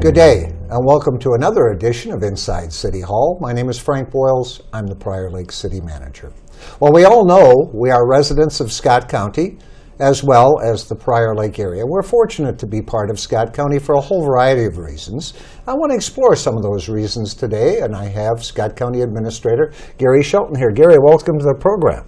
Good day, and welcome to another edition of Inside City Hall. My name is Frank Boyles. I'm the Prior Lake City Manager. Well, we all know we are residents of Scott County, as well as the Prior Lake area. We're fortunate to be part of Scott County for a whole variety of reasons. I want to explore some of those reasons today, and I have Scott County Administrator Gary Shelton here. Gary, welcome to the program.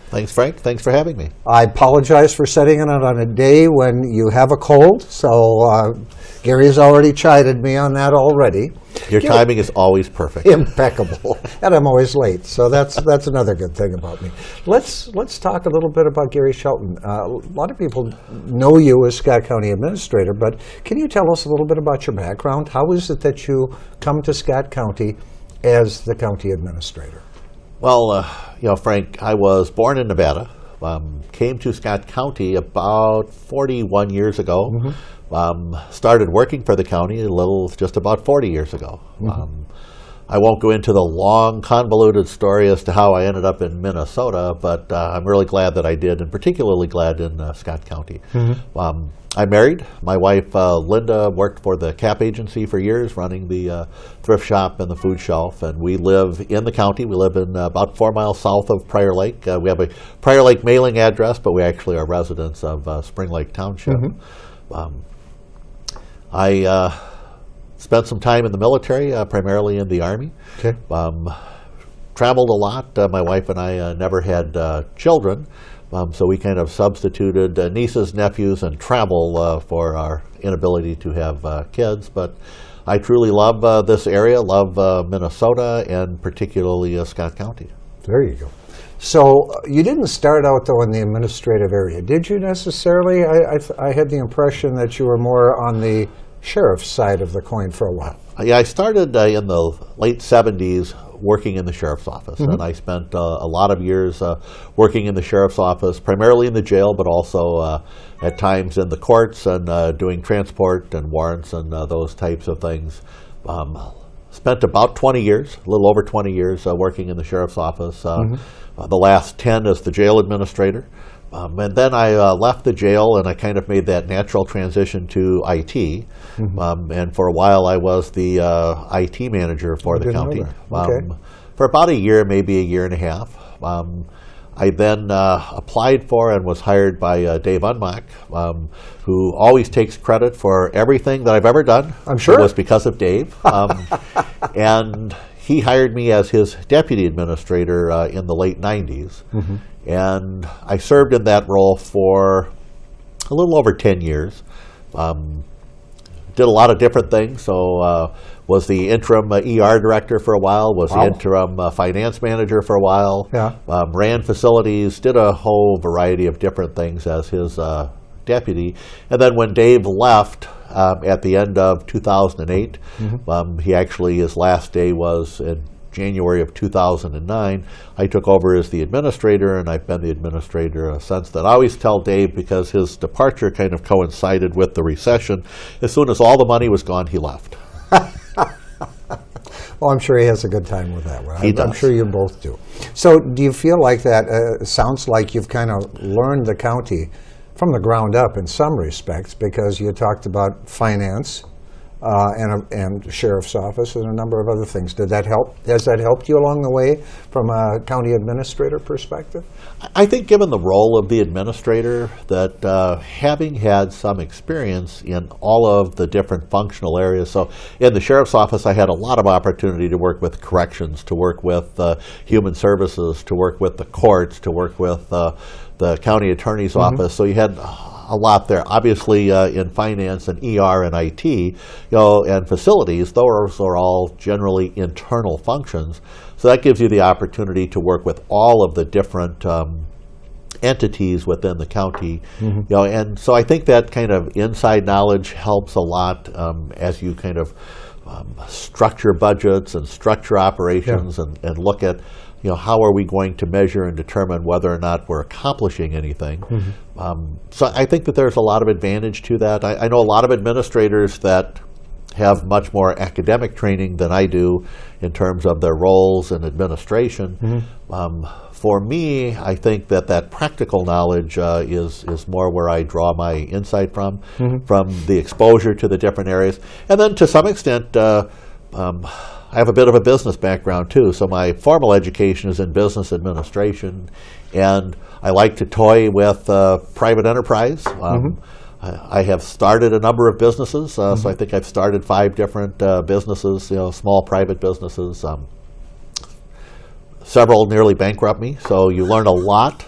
Thanks, Frank. Thanks for having me. I apologize for setting it on a day when you have a cold, so Gary's already chided me on that already. Your timing is always perfect. Impeccable, and I'm always late, so that's another good thing about me. Let's talk a little bit about Gary Shelton. A lot of people know you as Scott County Administrator, but can you tell us a little bit about your background? How is it that you come to Scott County as the County Administrator? Well, Frank, I was born in Nevada, came to Scott County about 41 years ago, started working for the county just about 40 years ago. I won't go into the long, convoluted story as to how I ended up in Minnesota, but I'm really glad that I did, and particularly glad in Scott County. I'm married. My wife, Linda, worked for the CAP agency for years, running the thrift shop and the food shelf, and we live in the county. We live in about 4 miles south of Prior Lake. We have a Prior Lake mailing address, but we actually are residents of Spring Lake Township. I spent some time in the military, primarily in the Army. Okay. Traveled a lot. My wife and I never had children. So we kind of substituted nieces, nephews, and travel for our inability to have kids. But I truly love this area, love Minnesota, and particularly Scott County. There you go. So you didn't start out, though, in the administrative area, did you necessarily? I had the impression that you were more on the sheriff's side of the coin for a while. Yeah, I started in the late 70s working in the sheriff's office, and I spent a lot of years working in the sheriff's office, primarily in the jail, but also at times in the courts and doing transport and warrants and those types of things. Spent about 20 years, a little over 20 years working in the sheriff's office, the last 10 as the jail administrator. And then I left the jail, and I kind of made that natural transition to IT. And for a while, I was the IT manager for the county. For about a year, maybe a year and a half. I then applied for and was hired by Dave Unmack, who always takes credit for everything that I've ever done. I'm sure. It was because of Dave. And he hired me as his deputy administrator in the late 90s. And I served in that role for a little over 10 years. Did a lot of different things. So was the interim ER director for a while, was the interim finance manager for a while, ran facilities, did a whole variety of different things as his deputy. And then when Dave left at the end of 2008, his last day was in January of 2009, I took over as the administrator, and I've been the administrator since then. I always tell Dave, because his departure kind of coincided with the recession, as soon as all the money was gone, he left. Well, I'm sure he has a good time with that one. He does. I'm sure you both do. So do you feel like that sounds like you've kind of learned the county from the ground up in some respects, because you talked about finance, and sheriff's office and a number of other things. Did that help? Has that helped you along the way from a county administrator perspective? I think, given the role of the administrator, that having had some experience in all of the different functional areas, so in the sheriff's office I had a lot of opportunity to work with corrections, to work with human services, to work with the courts, to work with the county attorney's office. So you had a lot there. Obviously, in finance and ER and IT, and facilities, those are all generally internal functions. So that gives you the opportunity to work with all of the different entities within the county. And so I think that kind of inside knowledge helps a lot as you kind of structure budgets and structure operations and look at how are we going to measure and determine whether or not we're accomplishing anything. So I think that there's a lot of advantage to that. I know a lot of administrators that have much more academic training than I do in terms of their roles in administration. For me, I think that practical knowledge is more where I draw my insight from the exposure to the different areas. And then to some extent, I have a bit of a business background too. So my formal education is in business administration, and I like to toy with private enterprise. I have started a number of businesses, so I think I've started 5 different businesses, small private businesses. Several nearly bankrupt me, so you learn a lot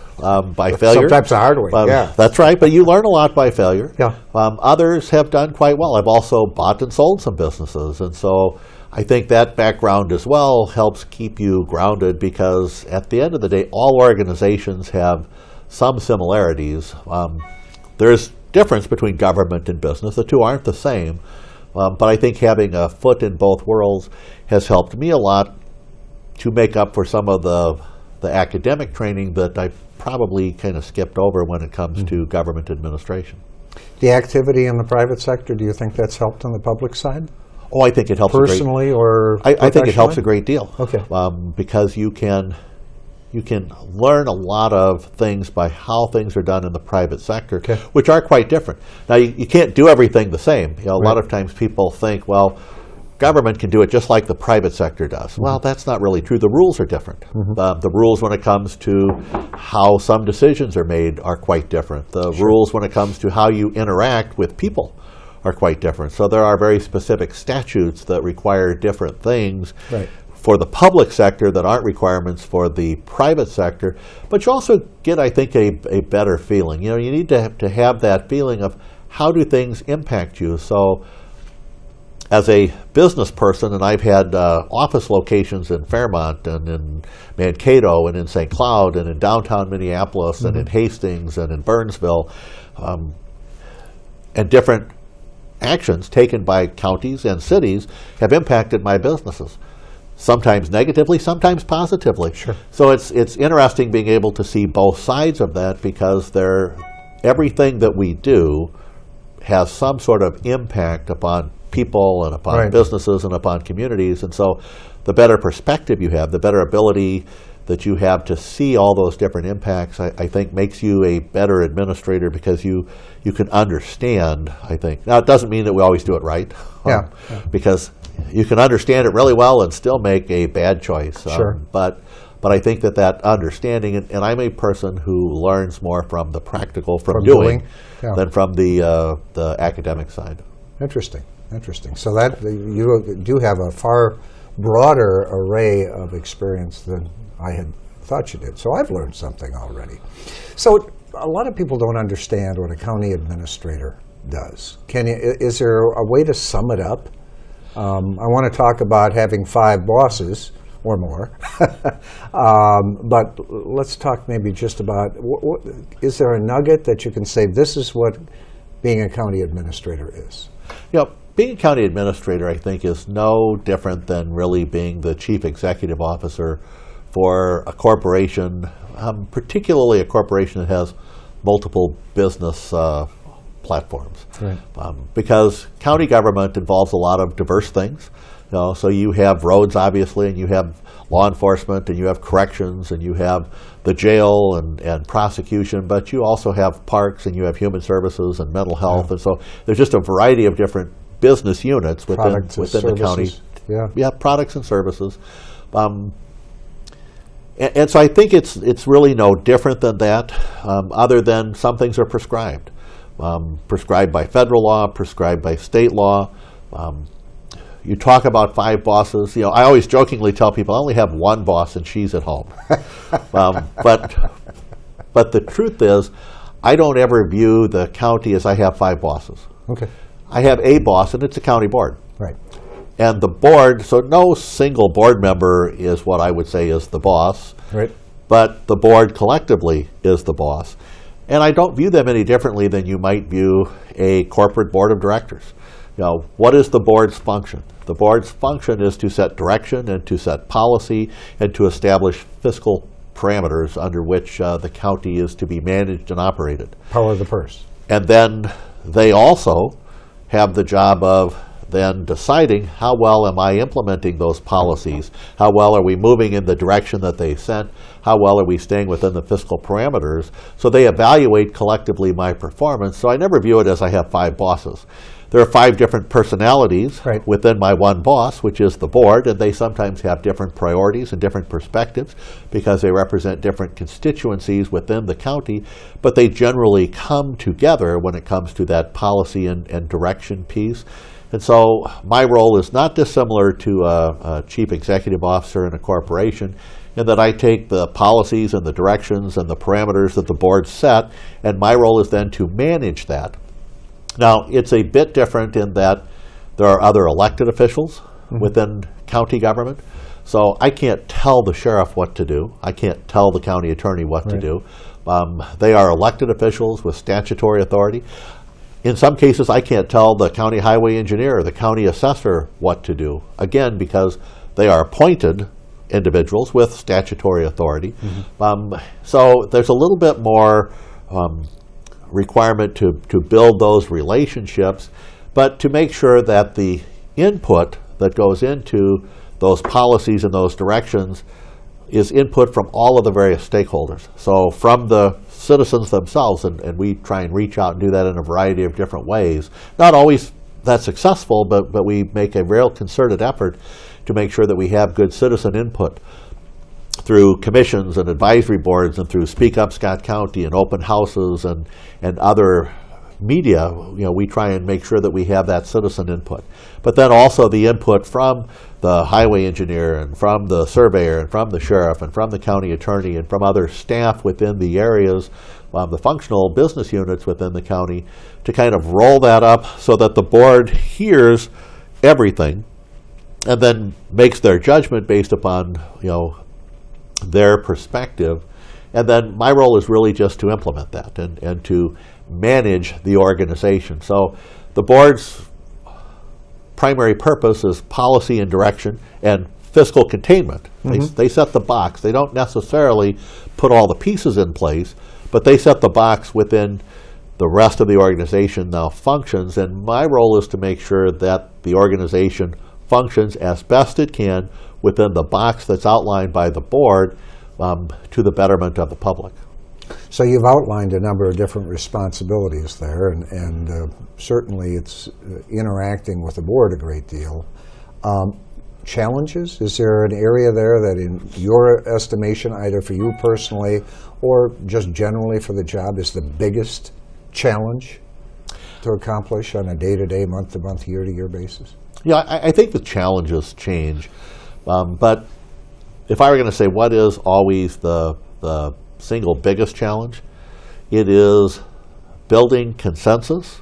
by failure. Sometimes the hard way, yeah. That's right, but you learn a lot by failure. Yeah. Others have done quite well. I've also bought and sold some businesses, and so I think that background as well helps keep you grounded, because at the end of the day, all organizations have some similarities. There's difference between government and business. The two aren't the same, but I think having a foot in both worlds has helped me a lot to make up for some of the academic training that I probably kind of skipped over when it comes to government administration. The activity in the private sector, do you think that's helped on the public side? Oh, I think it helps personally or I think it helps a great deal. Okay. Because you can learn a lot of things by how things are done in the private sector, which are quite different. Now, you can't do everything the same. A lot of times people think, well, government can do it just like the private sector does. Well, that's not really true. The rules are different. The rules when it comes to how some decisions are made are quite different. The rules when it comes to how you interact with people are quite different. So there are very specific statutes that require different things for the public sector that aren't requirements for the private sector. But you also get, I think, a better feeling. You need to have that feeling of how do things impact you. So as a business person, and I've had office locations in Fairmont and in Mankato and in St. Cloud and in downtown Minneapolis and in Hastings and in Burnsville, and different actions taken by counties and cities have impacted my businesses. Sometimes negatively, sometimes positively. So it's interesting being able to see both sides of that, because everything that we do has some sort of impact upon people and upon businesses and upon communities. And so the better perspective you have, the better ability that you have to see all those different impacts, I think makes you a better administrator, because you can understand, I think. Now, it doesn't mean that we always do it right, because you can understand it really well and still make a bad choice. But I think that understanding, and I'm a person who learns more from the practical, from doing than from the academic side. Interesting. So that you do have a far broader array of experience than I had thought you did. So I've learned something already. So a lot of people don't understand what a county administrator does. Is there a way to sum it up? I want to talk about having 5 bosses or more, but let's talk maybe just about, is there a nugget that you can say, this is what being a county administrator is? Being a county administrator, I think, is no different than really being the chief executive officer for a corporation, particularly a corporation that has multiple business platforms. Because county government involves a lot of diverse things. So you have roads, obviously, and you have law enforcement, and you have corrections, and you have the jail and prosecution, but you also have parks, and you have human services and mental health. And so there's just a variety of different business units within the county. Products and services. And so I think it's really no different than that, other than some things are prescribed. Prescribed by federal law, prescribed by state law. You talk about 5 bosses. I always jokingly tell people I only have 1 boss, and she's at home. But the truth is, I don't ever view the county as I have 5 bosses. I have a boss, and it's a county board. And the board, so no single board member is what I would say is the boss. But the board collectively is the boss. And I don't view them any differently than you might view a corporate board of directors. What is the board's function? The board's function is to set direction and to set policy and to establish fiscal parameters under which the county is to be managed and operated. Power of the purse. And then they also have the job of then deciding how well am I implementing those policies, how well are we moving in the direction that they sent, how well are we staying within the fiscal parameters. So they evaluate collectively my performance. So I never view it as I have 5 bosses. There are 5 different personalities Right. within my one boss, which is the board, and they sometimes have different priorities and different perspectives because they represent different constituencies within the county, but they generally come together when it comes to that policy and direction piece. And so my role is not dissimilar to a chief executive officer in a corporation, in that I take the policies and the directions and the parameters that the board set, and my role is then to manage that. Now, it's a bit different in that there are other elected officials within county government. So I can't tell the sheriff what to do. I can't tell the county attorney what to do. They are elected officials with statutory authority. In some cases, I can't tell the county highway engineer or the county assessor what to do, again, because they are appointed individuals with statutory authority. So there's a little bit more requirement to build those relationships, but to make sure that the input that goes into those policies and those directions is input from all of the various stakeholders. So from the citizens themselves, and we try and reach out and do that in a variety of different ways. Not always that successful, but we make a real concerted effort to make sure that we have good citizen input through commissions and advisory boards and through Speak Up Scott County and open houses and other media. We try and make sure that we have that citizen input. But then also the input from the highway engineer and from the surveyor and from the sheriff and from the county attorney and from other staff within the areas, the functional business units within the county, to kind of roll that up so that the board hears everything and then makes their judgment based upon their perspective. And then my role is really just to implement that and to manage the organization. So the board's primary purpose is policy and direction and fiscal containment. They set the box. They don't necessarily put all the pieces in place, but they set the box within the rest of the organization now functions. And my role is to make sure that the organization functions as best it can within the box that's outlined by the board to the betterment of the public. So you've outlined a number of different responsibilities there, and certainly it's interacting with the board a great deal. Challenges? Is there an area there that in your estimation, either for you personally or just generally for the job, is the biggest challenge to accomplish on a day-to-day, month-to-month, year-to-year basis? Yeah, I think the challenges change. But if I were going to say what is always the single biggest challenge, it is building consensus,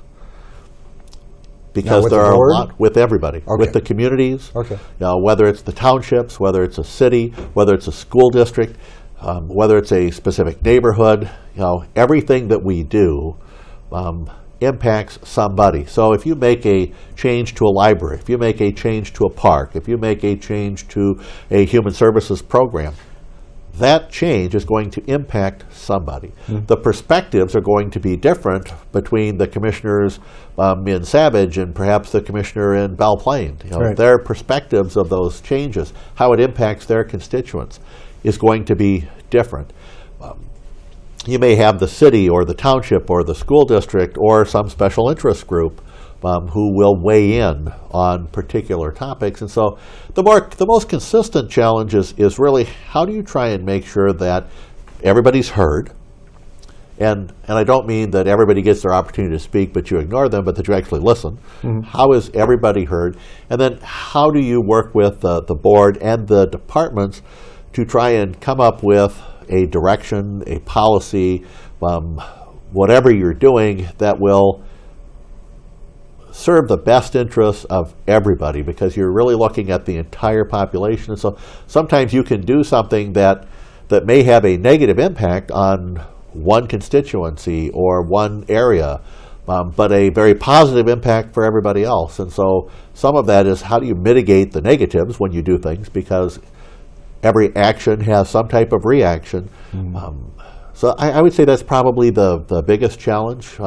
because there are a lot with everybody, with the communities, whether it's the townships, whether it's a city, whether it's a school district, whether it's a specific neighborhood, everything that we do impacts somebody. So if you make a change to a library, if you make a change to a park, if you make a change to a human services program, that change is going to impact somebody. The perspectives are going to be different between the commissioners in Savage and perhaps the commissioner in Belle Plaine. Their perspectives of those changes, how it impacts their constituents, is going to be different. You may have the city or the township or the school district or some special interest group who will weigh in on particular topics. And so the most consistent challenge is really how do you try and make sure that everybody's heard, and I don't mean that everybody gets their opportunity to speak but you ignore them, but that you actually listen. How is everybody heard? And then how do you work with the board and the departments to try and come up with a direction, a policy, whatever you're doing that will serve the best interests of everybody, because you're really looking at the entire population. And so sometimes you can do something that may have a negative impact on one constituency or one area, but a very positive impact for everybody else. And so some of that is how do you mitigate the negatives when you do things, because every action has some type of reaction. So I would say that's probably the biggest challenge.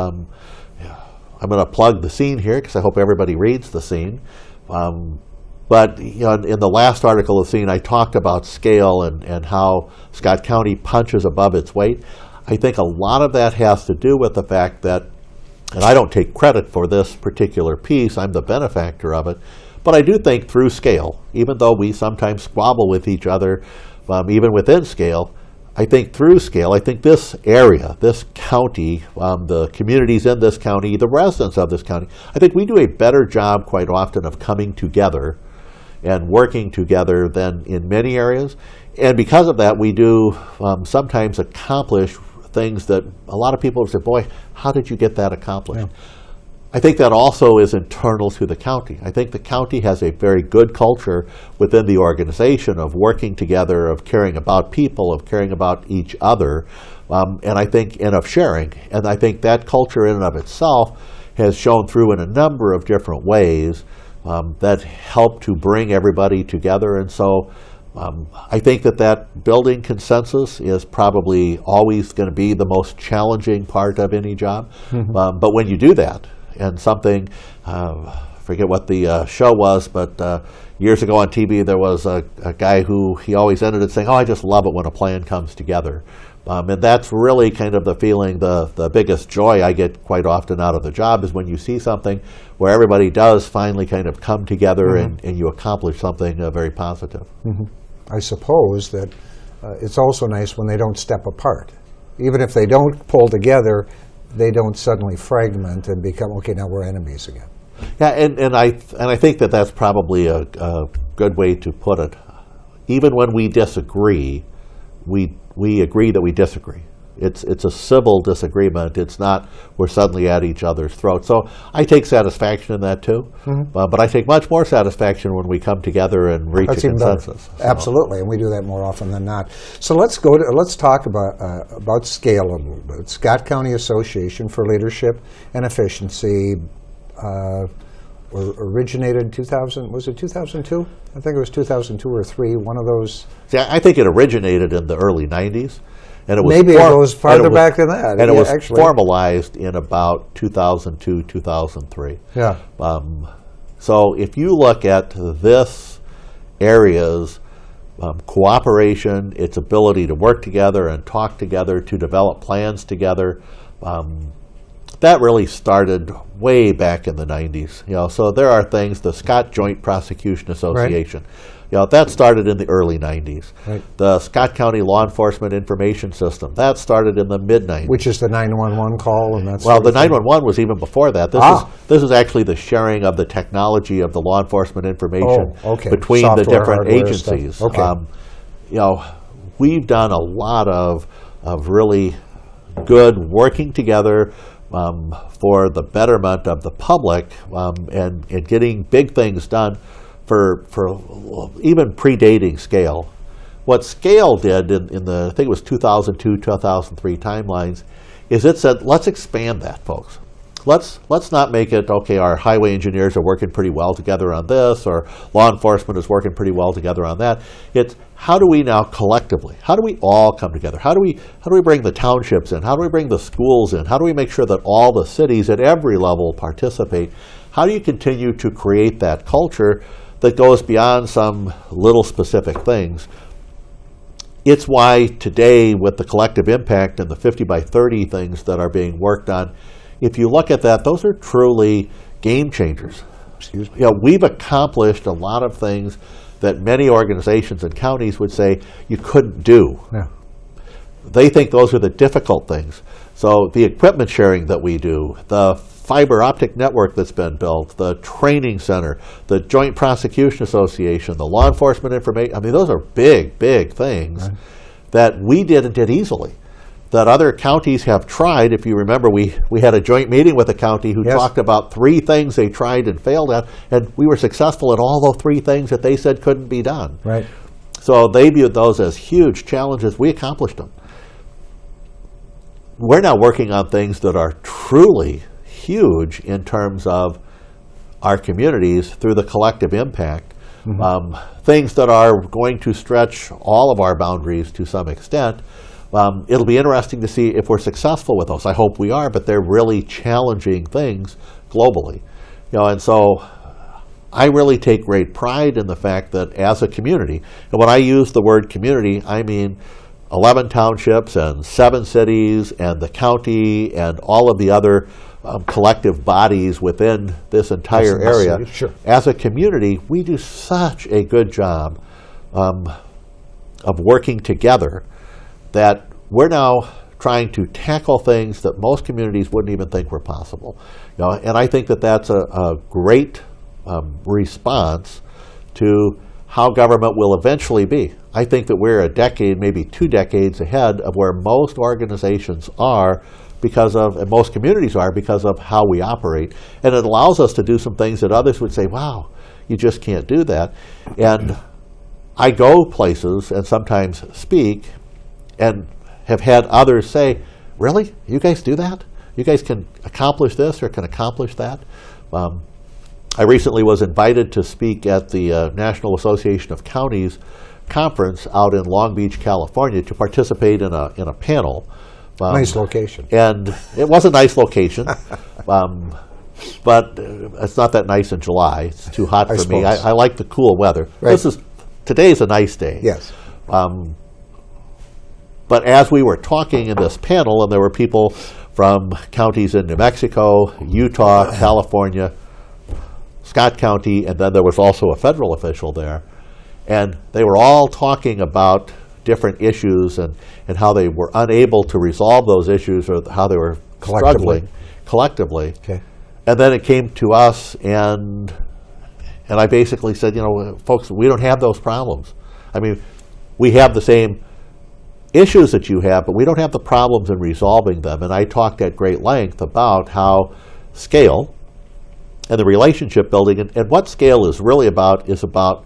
I'm going to plug the scene here because I hope everybody reads the scene. But in the last article of the scene, I talked about scale and how Scott County punches above its weight. I think a lot of that has to do with the fact that, and I don't take credit for this particular piece, I'm the benefactor of it, but I do think through scale, even though we sometimes squabble with each other, even within scale, I think through scale, I think this area, this county, the communities in this county, the residents of this county, I think we do a better job quite often of coming together and working together than in many areas. And because of that, we do sometimes accomplish things that a lot of people say, boy, how did you get that accomplished? Yeah. I think that also is internal to the county. I think the county has a very good culture within the organization of working together, of caring about people, of caring about each other, and I think, and of sharing. And I think that culture in and of itself has shown through in a number of different ways that help to bring everybody together. And so I think that building consensus is probably always going to be the most challenging part of any job. But when you do that, and something, forget what the show was, but years ago on TV there was a guy who he always ended it saying, oh, I just love it when a plan comes together. And that's really kind of the feeling, the biggest joy I get quite often out of the job is when you see something where everybody does finally kind of come together and you accomplish something very positive. I suppose that it's also nice when they don't step apart. Even if they don't pull together, they don't suddenly fragment and become, okay, now we're enemies again. Yeah, and I think that's probably a good way to put it. Even when we disagree, we agree that we disagree. It's a civil disagreement. It's not we're suddenly at each other's throats. So I take satisfaction in that too. But I take much more satisfaction when we come together and reach a consensus. Absolutely, and we do that more often than not. So let's talk about scale a little bit. Scott County Association for Leadership and Efficiency originated in 2000. Was it 2002? I think it was 2002 or 3. One of those. See, I think it originated in the early 90s. And it was maybe it goes farther back than that. And it was formalized in about 2002, 2003. Yeah. So if you look at this area's cooperation, its ability to work together and talk together, to develop plans together, that really started way back in the 90s. So there are things, the Scott Joint Prosecution Association. Right. That started in the early 90s. Right. The Scott County Law Enforcement Information System, that started in the mid-90s. Which is the 911 call and that's. Well, the 911 was even before that. This is actually the sharing of the technology of the law enforcement information between software, the different hardware agencies. Stuff. Okay. We've done a lot of really good working together for the betterment of the public and getting big things done for even predating scale. What scale did in the, I think it was 2002, 2003 timelines, is it said, let's expand that, folks. Let's not make it, okay, our highway engineers are working pretty well together on this, or law enforcement is working pretty well together on that. It's how do we now collectively, how do we all come together? How do we bring the townships in? How do we bring the schools in? How do we make sure that all the cities at every level participate? How do you continue to create that culture that goes beyond some little specific things? It's why today, with the collective impact and the 50 by 30 things that are being worked on, if you look at that, those are truly game changers. Excuse me. We've accomplished a lot of things that many organizations and counties would say you couldn't do. Yeah. They think those are the difficult things. So the equipment sharing that we do, the fiber optic network that's been built, the training center, the Joint Prosecution Association, the law enforcement information, I mean, those are big, big things that we did easily, that other counties have tried. If you remember, we had a joint meeting with a county who talked about 3 things they tried and failed at, and we were successful at all the 3 things that they said couldn't be done. Right. So they viewed those as huge challenges. We accomplished them. We're now working on things that are truly huge in terms of our communities through the collective impact. Things that are going to stretch all of our boundaries to some extent, It'll be interesting to see if we're successful with those. I hope we are, but they're really challenging things globally. And so I really take great pride in the fact that as a community, and when I use the word community, I mean 11 townships and 7 cities and the county and all of the other collective bodies within this entire area. Sure. As a community, we do such a good job of working together that we're now trying to tackle things that most communities wouldn't even think were possible. And I think that that's a great response to how government will eventually be. I think that we're a decade, maybe 2 decades ahead of where most organizations are and most communities are because of how we operate. And it allows us to do some things that others would say, wow, you just can't do that. And I go places and sometimes speak and have had others say, really? You guys do that? You guys can accomplish this or can accomplish that? I recently was invited to speak at the National Association of Counties conference out in Long Beach, California, to participate in a panel. Nice location. And it was a nice location, but it's not that nice in July. It's too hot for me. I like the cool weather. Right. Today's a nice day. Yes. But as we were talking in this panel, and there were people from counties in New Mexico, Utah, California, Scott County, and then there was also a federal official there. And they were all talking about different issues and how they were unable to resolve those issues or how they were struggling collectively. Okay. And then it came to us, and I basically said, folks, we don't have those problems. I mean, we have the same issues that you have, but we don't have the problems in resolving them. And I talked at great length about how scale and the relationship building, and what scale is really about is about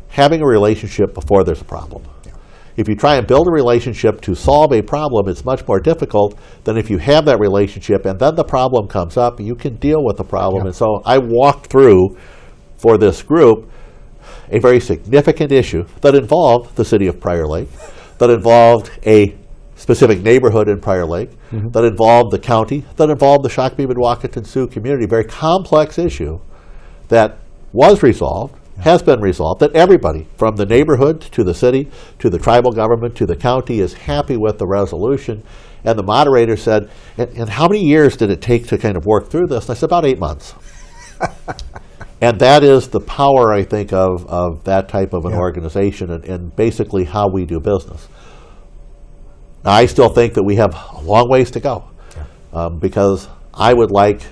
having a relationship before there's a problem. Yeah. If you try and build a relationship to solve a problem, it's much more difficult than if you have that relationship and then the problem comes up, you can deal with the problem. Yeah. And so I walked through, for this group, a very significant issue that involved the city of Prior Lake, that involved a specific neighborhood in Prior Lake, that involved the county, that involved the Shakopee, Mdewakanton Sioux community. Very complex issue that was resolved, has been resolved, that everybody from the neighborhood to the city to the tribal government to the county is happy with the resolution. And the moderator said, and how many years did it take to kind of work through this? And I said, about 8 months. And that is the power, I think, of that type of an organization and basically how we do business. Now, I still think that we have a long ways to go because I would like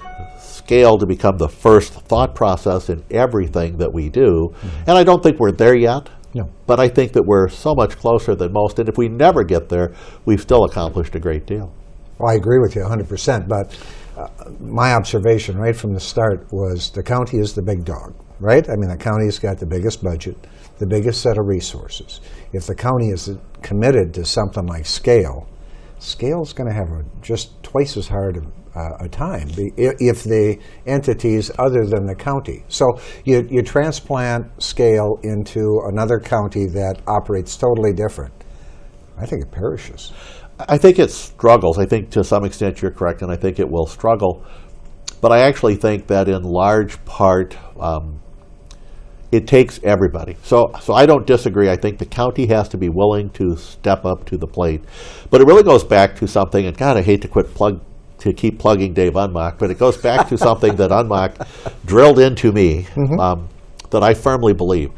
scale to become the first thought process in everything that we do. And I don't think we're there yet, but I think that we're so much closer than most. And if we never get there, we've still accomplished a great deal. Well, I agree with you 100%, but my observation right from the start was the county is the big dog, right? I mean, the county's got the biggest budget, the biggest set of resources. If the county is committed to something like scale is going to have just twice as hard a time if the entities other than the county. So you transplant scale into another county that operates totally different. I think it perishes. I think it struggles. I think to some extent you're correct, and I think it will struggle. But I actually think that in large part it takes everybody. So I don't disagree. I think the county has to be willing to step up to the plate. But it really goes back to something, and God, I hate to keep plugging Dave Unmock, but it goes back to something that Unmock drilled into me that I firmly believe.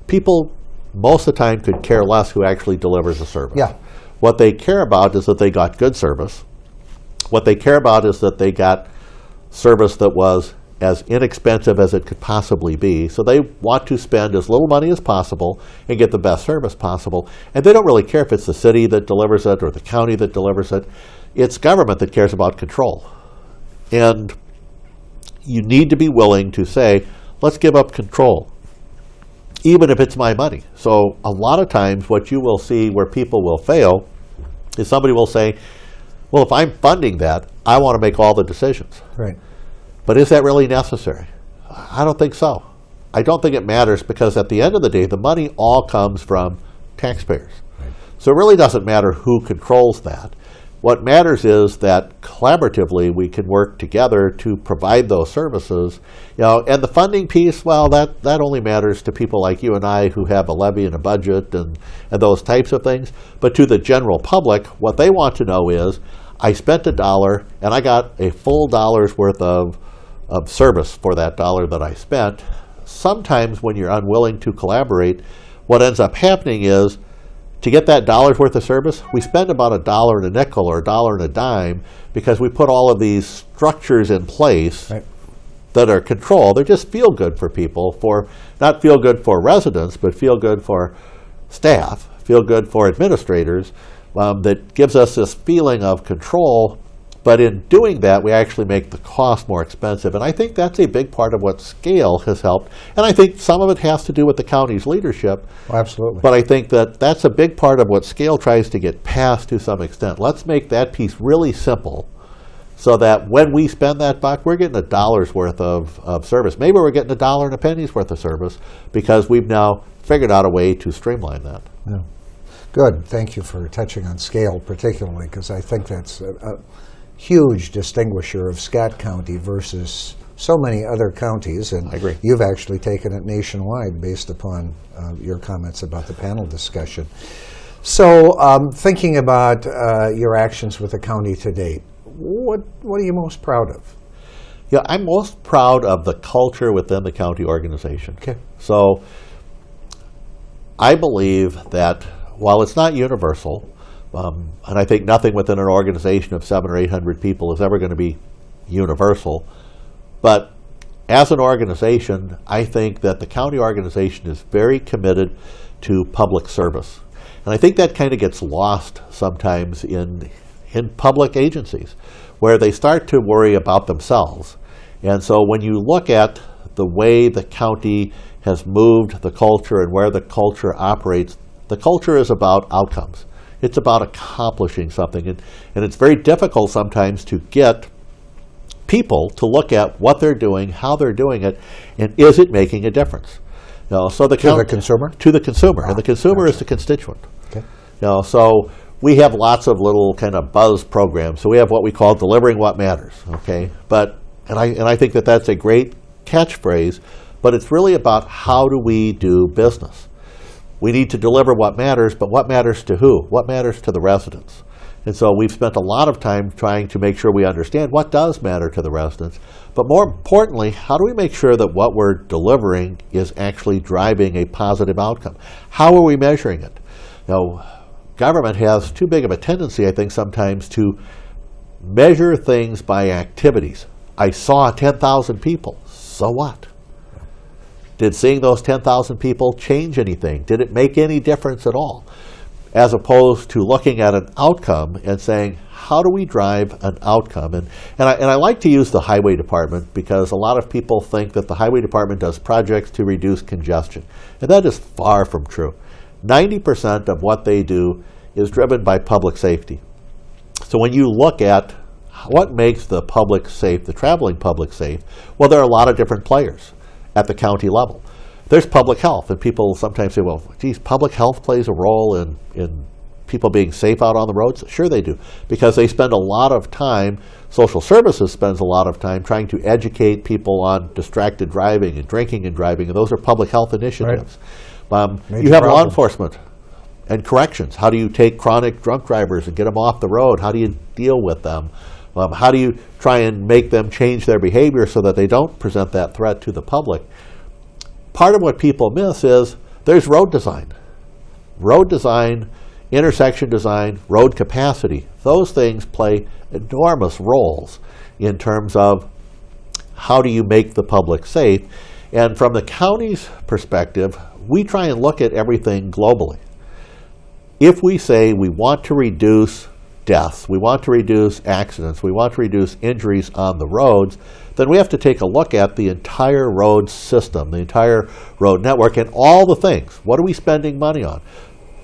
People most of the time could care less who actually delivers a service. Yeah. What they care about is that they got good service. What they care about is that they got service that was as inexpensive as it could possibly be. So they want to spend as little money as possible and get the best service possible. And they don't really care if it's the city that delivers it or the county that delivers it. It's government that cares about control. And you need to be willing to say, let's give up control, even if it's my money. So a lot of times what you will see where people will fail is somebody will say, well, if I'm funding that, I want to make all the decisions. Right. But is that really necessary? I don't think so. I don't think it matters because at the end of the day, the money all comes from taxpayers. Right. So it really doesn't matter who controls that. What matters is that collaboratively we can work together to provide those services. And the funding piece, well, that only matters to people like you and I who have a levy and a budget and those types of things. But to the general public, what they want to know is, I spent $1 and I got a full dollar's worth of service for that dollar that I spent. Sometimes when you're unwilling to collaborate, what ends up happening is, to get that dollar's worth of service, we spend about $1 and a nickel or $1 and a dime because we put all of these structures in place that are controlled. They just feel good for people, not feel good for residents, but feel good for staff, feel good for administrators. That gives us this feeling of control. But in doing that, we actually make the cost more expensive. And I think that's a big part of what scale has helped. And I think some of it has to do with the county's leadership. Oh, absolutely. But I think that's a big part of what scale tries to get past to some extent. Let's make that piece really simple so that when we spend that buck, we're getting $1's worth of service. Maybe we're getting $1 and a penny's worth of service because we've now figured out a way to streamline that. Yeah. Good. Thank you for touching on scale particularly, because I think that's a huge distinguisher of Scott County versus so many other counties, and I agree. You've actually taken it nationwide based upon your comments about the panel discussion. So, thinking about your actions with the county to date, what are you most proud of? Yeah, I'm most proud of the culture within the county organization. Okay. So, I believe that while it's not universal, and I think nothing within an organization of 700 or 800 people is ever going to be universal, but as an organization, I think that the county organization is very committed to public service. And I think that kind of gets lost sometimes in public agencies, where they start to worry about themselves. And so when you look at the way the county has moved the culture and where the culture operates, the culture is about outcomes. It's about accomplishing something. And it's very difficult sometimes to get people to look at what they're doing, how they're doing it, and is it making a difference? So the consumer? To the consumer. And the consumer is the constituent. Okay. So we have lots of little kind of buzz programs. So we have what we call delivering what matters. Okay. And I think that that's a great catchphrase, but it's really about how do we do business. We need to deliver what matters, but what matters to who? What matters to the residents? And so we've spent a lot of time trying to make sure we understand what does matter to the residents. But more importantly, how do we make sure that what we're delivering is actually driving a positive outcome? How are we measuring it? Government has too big of a tendency, I think, sometimes to measure things by activities. I saw 10,000 people. So what? Did seeing those 10,000 people change anything? Did it make any difference at all? As opposed to looking at an outcome and saying, how do we drive an outcome? And I like to use the highway department because a lot of people think that the highway department does projects to reduce congestion. And that is far from true. 90% of what they do is driven by public safety. So when you look at what makes the public safe, the traveling public safe, well, there are a lot of different players at the county level. There's public health, and people sometimes say, well, geez, public health plays a role in people being safe out on the roads? Sure they do, because they spend a lot of time, social services spends a lot of time trying to educate people on distracted driving and drinking and driving, and those are public health initiatives. Right. You have law enforcement and corrections. How do you take chronic drunk drivers and get them off the road? How do you deal with them? How do you try and make them change their behavior so that they don't present that threat to the public? Part of what people miss is there's road design. Road design, intersection design, road capacity. Those things play enormous roles in terms of how do you make the public safe. And from the county's perspective, we try and look at everything globally. If we say we want to reduce deaths, we want to reduce accidents, we want to reduce injuries on the roads, then we have to take a look at the entire road system, the entire road network, and all the things. What are we spending money on?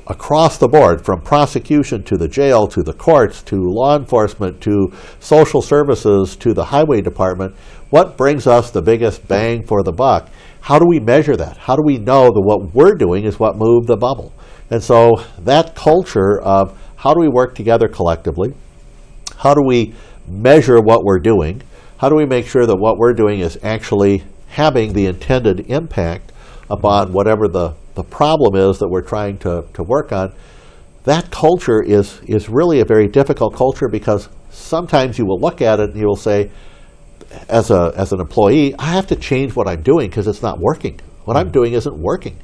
across the board, from prosecution to the jail, to the courts, to law enforcement, to social services, to the highway department, what brings us the biggest bang for the buck? How do we measure that? How do we know that what we're doing is what moved the bubble? And so that culture of how do we work together collectively? How do we measure what we're doing? How do we make sure that what we're doing is actually having the intended impact upon whatever the problem is that we're trying to work on? That culture is really a very difficult culture, because sometimes you will look at it and you will say, as an employee, I have to change what I'm doing because it's not working. What I'm doing isn't working.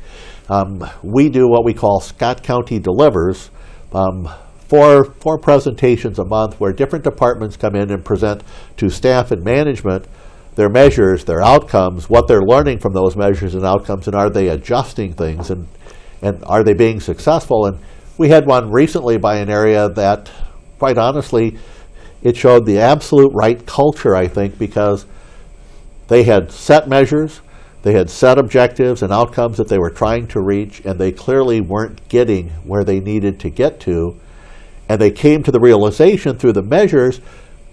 We do what we call Scott County Delivers, four presentations a month where different departments come in and present to staff and management their measures, their outcomes, what they're learning from those measures and outcomes, and are they adjusting things, and are they being successful? And we had one recently by an area that, quite honestly, it showed the absolute right culture, I think, because they had set measures, they had set objectives and outcomes that they were trying to reach, and they clearly weren't getting where they needed to get to. And they came to the realization through the measures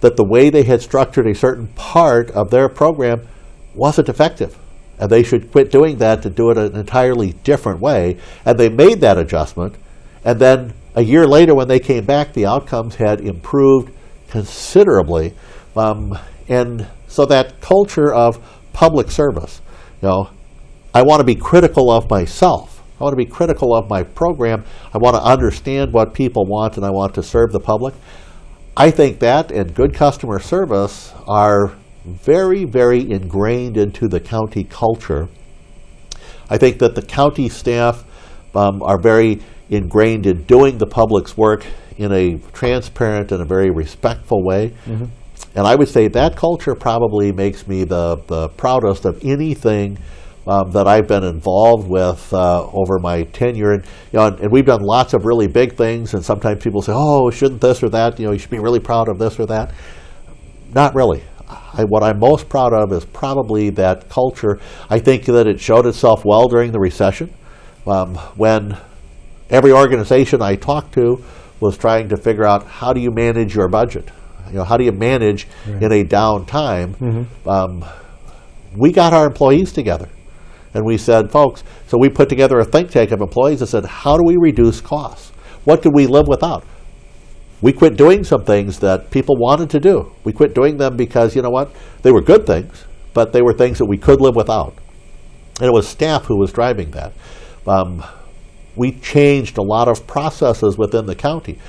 that the way they had structured a certain part of their program wasn't effective. And they should quit doing that to do it an entirely different way. And they made that adjustment. And then a year later, when they came back, the outcomes had improved considerably. And so that culture of public service, I want to be critical of myself. I want to be critical of my program. I want to understand what people want, and I want to serve the public. I think that and good customer service are very, very ingrained into the county culture. I think that the county staff are very ingrained in doing the public's work in a transparent and a very respectful way. Mm-hmm. And I would say that culture probably makes me the proudest of anything that I've been involved with over my tenure. And we've done lots of really big things, and sometimes people say, oh, shouldn't this or that, you should be really proud of this or that. Not really. What I'm most proud of is probably that culture. I think that it showed itself well during the recession, when every organization I talked to was trying to figure out, how do you manage your budget? How do you manage in a down time? Mm-hmm. We got our employees together. And we said, folks, so we put together a think tank of employees that said, how do we reduce costs? What could we live without? We quit doing some things that people wanted to do. We quit doing them because, you know what, they were good things, but they were things that we could live without. And it was staff who was driving that. We changed a lot of processes within the county.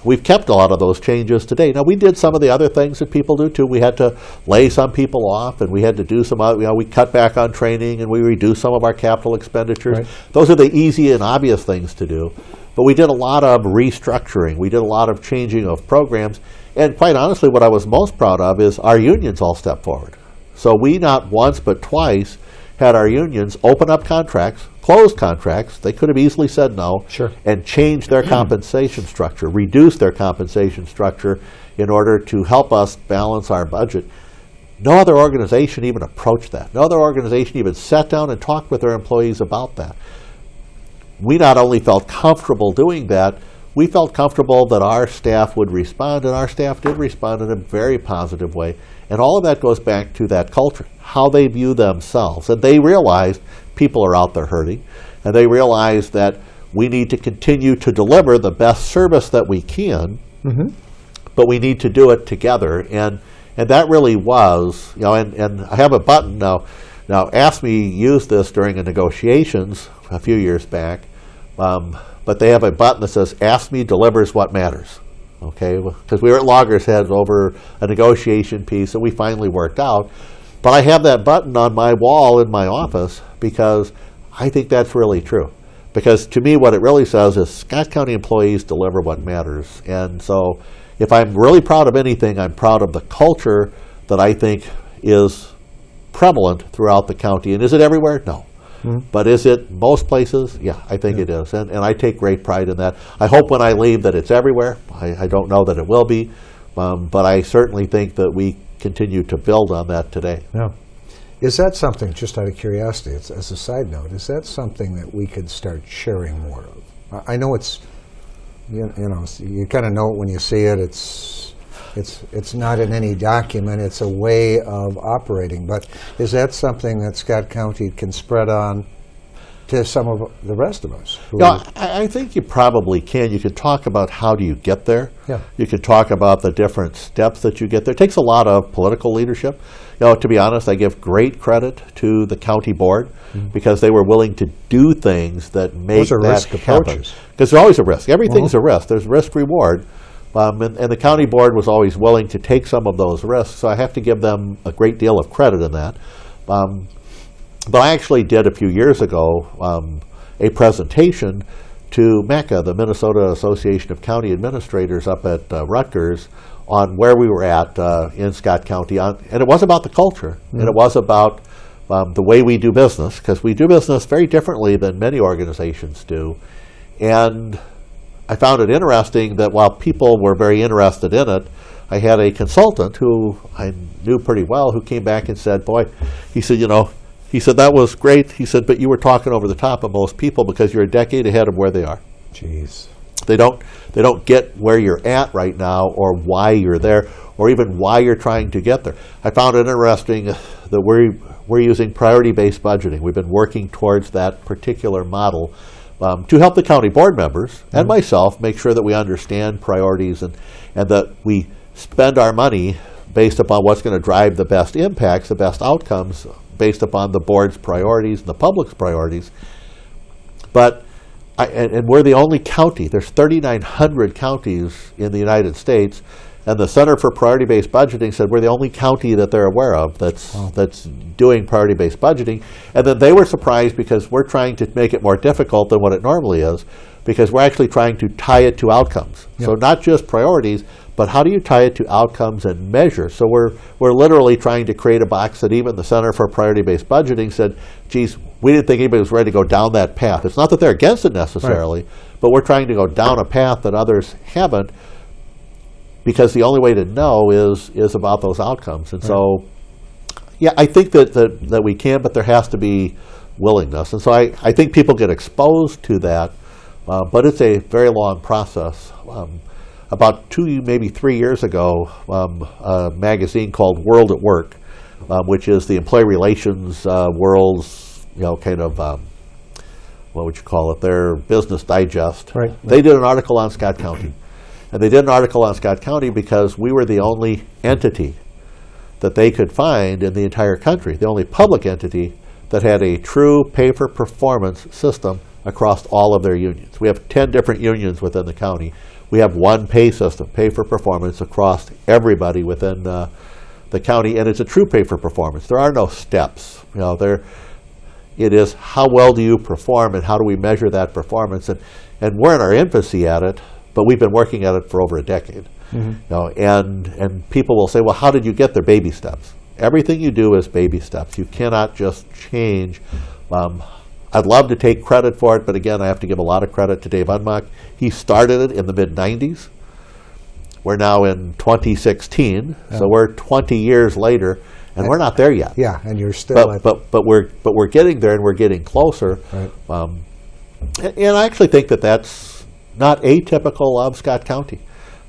We've kept a lot of those changes today. Now, we did some of the other things that people do too. We had to lay some people off, and we had to do some, we cut back on training, and we reduced some of our capital expenditures. Right. Those are the easy and obvious things to do. But we did a lot of restructuring. We did a lot of changing of programs. And quite honestly, what I was most proud of is our unions all stepped forward. So we not once but twice had our unions open up contracts, close contracts. They could have easily said no, sure, and changed their compensation structure, reduced their compensation structure in order to help us balance our budget. No other organization even approached that. No other organization even sat down and talked with their employees about that. We not only felt comfortable doing that, we felt comfortable that our staff would respond, and our staff did respond in a very positive way. And all of that goes back to that culture, how they view themselves. And they realized people are out there hurting, and they realized that we need to continue to deliver the best service that we can, mm-hmm, but we need to do it together. And that really was, and I have a button now. Now, AFSCME used this during the negotiations a few years back, but they have a button that says, AFSCME delivers what matters. Okay, because we were at loggerheads over a negotiation piece that we finally worked out. But I have that button on my wall in my office because I think that's really true. Because to me, what it really says is Scott County employees deliver what matters. And so if I'm really proud of anything, I'm proud of the culture that I think is prevalent throughout the county. And is it everywhere? No. Mm-hmm. But is it most places? Yeah, I think it is. And I take great pride in that. I hope when I leave that it's everywhere. I don't know that it will be. But I certainly think that we continue to build on that today. Yeah. Is that something, just out of curiosity, as a side note, is that something that we could start sharing more of? I know it's, you know, you kind of know it when you see it. It's not in any document. It's a way of operating. But is that something that Scott County can spread on to some of the rest of us? Yeah, I think you probably can. You could talk about how do you get there. Yeah. You could talk about the different steps that you get there. It takes a lot of political leadership. You know, to be honest, I give great credit to the county board because they were willing to do things that make Those are that risk happen. approaches. Because there's always a risk. Everything's a risk. There's risk reward. And the county board was always willing to take some of those risks, so I have to give them a great deal of credit in that. But I actually did a few years ago a presentation to MECA, the Minnesota Association of County Administrators up at Rutgers, on where we were at in Scott County. And it was about the culture, and it was about the way we do business, because we do business very differently than many organizations do. And I found it interesting that while people were very interested in it, I had a consultant who I knew pretty well who came back and said, boy, he said, you know, he said, that was great. He said, but you were talking over the top of most people because you're a decade ahead of where they are. Jeez. They don't get where you're at right now or why you're there or even why you're trying to get there. I found it interesting that we're using priority-based budgeting. We've been working towards that particular model to help the county board members and myself make sure that we understand priorities and that we spend our money based upon what's going to drive the best impacts, the best outcomes, based upon the board's priorities and the public's priorities. But and we're the only county. There's 3,900 counties in the United States, and the Center for Priority-Based Budgeting said we're the only county that they're aware of that's doing priority-based budgeting. And then they were surprised because we're trying to make it more difficult than what it normally is, because we're actually trying to tie it to outcomes. Yep. So not just priorities, but how do you tie it to outcomes and measure? So we're literally trying to create a box that even the Center for Priority-Based Budgeting said, geez, we didn't think anybody was ready to go down that path. It's not that they're against it necessarily, right, but we're trying to go down a path that others haven't, because the only way to know is about those outcomes. And right, so, yeah, I think that we can, but there has to be willingness. And so I think people get exposed to that, but it's a very long process. About 2, maybe 3 years ago, a magazine called World at Work, which is the employee relations world's, kind of, what would you call it, their business digest. Right. They did an article on Scott County. And they did an article on Scott County because we were the only entity that they could find in the entire country, the only public entity that had a true pay-for-performance system across all of their unions. We have 10 different unions within the county. We have one pay system, pay-for-performance, across everybody within the county, and it's a true pay-for-performance. There are no steps. It is how well do you perform and how do we measure that performance. And we're in our infancy at it, but we've been working at it for over a decade. Mm-hmm. And people will say, well, how did you get there? Baby steps. Everything you do is baby steps. You cannot just change. I'd love to take credit for it, but again, I have to give a lot of credit to Dave Unmock. He started it in the mid-'90s. We're now in 2016, so we're 20 years later, and we're not there yet. Yeah, and you're still but we're getting there, and we're getting closer. Right. And I actually think that's not atypical of Scott County.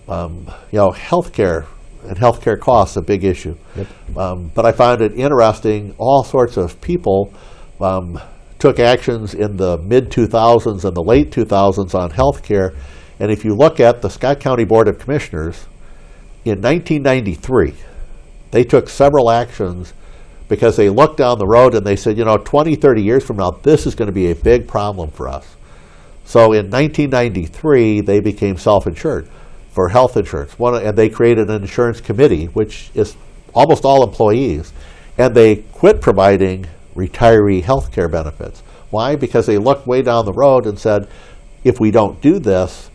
Healthcare and healthcare costs a big issue. Yep. But I find it interesting. All sorts of people took actions in the mid-2000s and the late 2000s on healthcare. And if you look at the Scott County Board of Commissioners, in 1993, they took several actions because they looked down the road and they said, 20, 30 years from now, this is going to be a big problem for us. So in 1993, they became self-insured for health insurance. And they created an insurance committee, which is almost all employees. And they quit providing retiree health care benefits. Why? Because they looked way down the road and said, if we don't do this,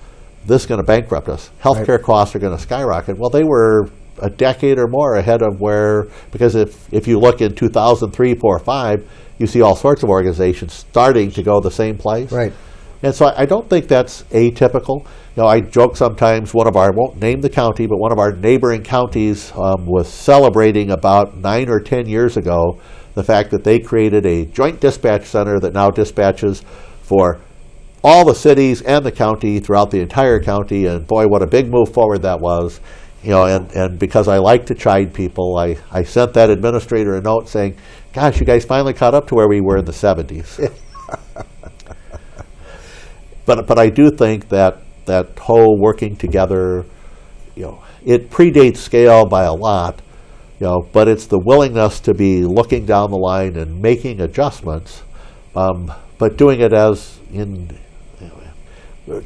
this is going to bankrupt us. Healthcare costs are going to skyrocket. Well, they were a decade or more ahead of where, because if you look in 2003, 4, 5, you see all sorts of organizations starting to go the same place. Right. And so I don't think that's atypical. I joke sometimes, I won't name the county, but one of our neighboring counties was celebrating about 9 or 10 years ago the fact that they created a joint dispatch center that now dispatches for all the cities and the county throughout the entire county, and boy, what a big move forward that was. And because I like to chide people, I sent that administrator a note saying, gosh, you guys finally caught up to where we were in the 70s. But I do think that whole working together, it predates scale by a lot, but it's the willingness to be looking down the line and making adjustments, but doing it as in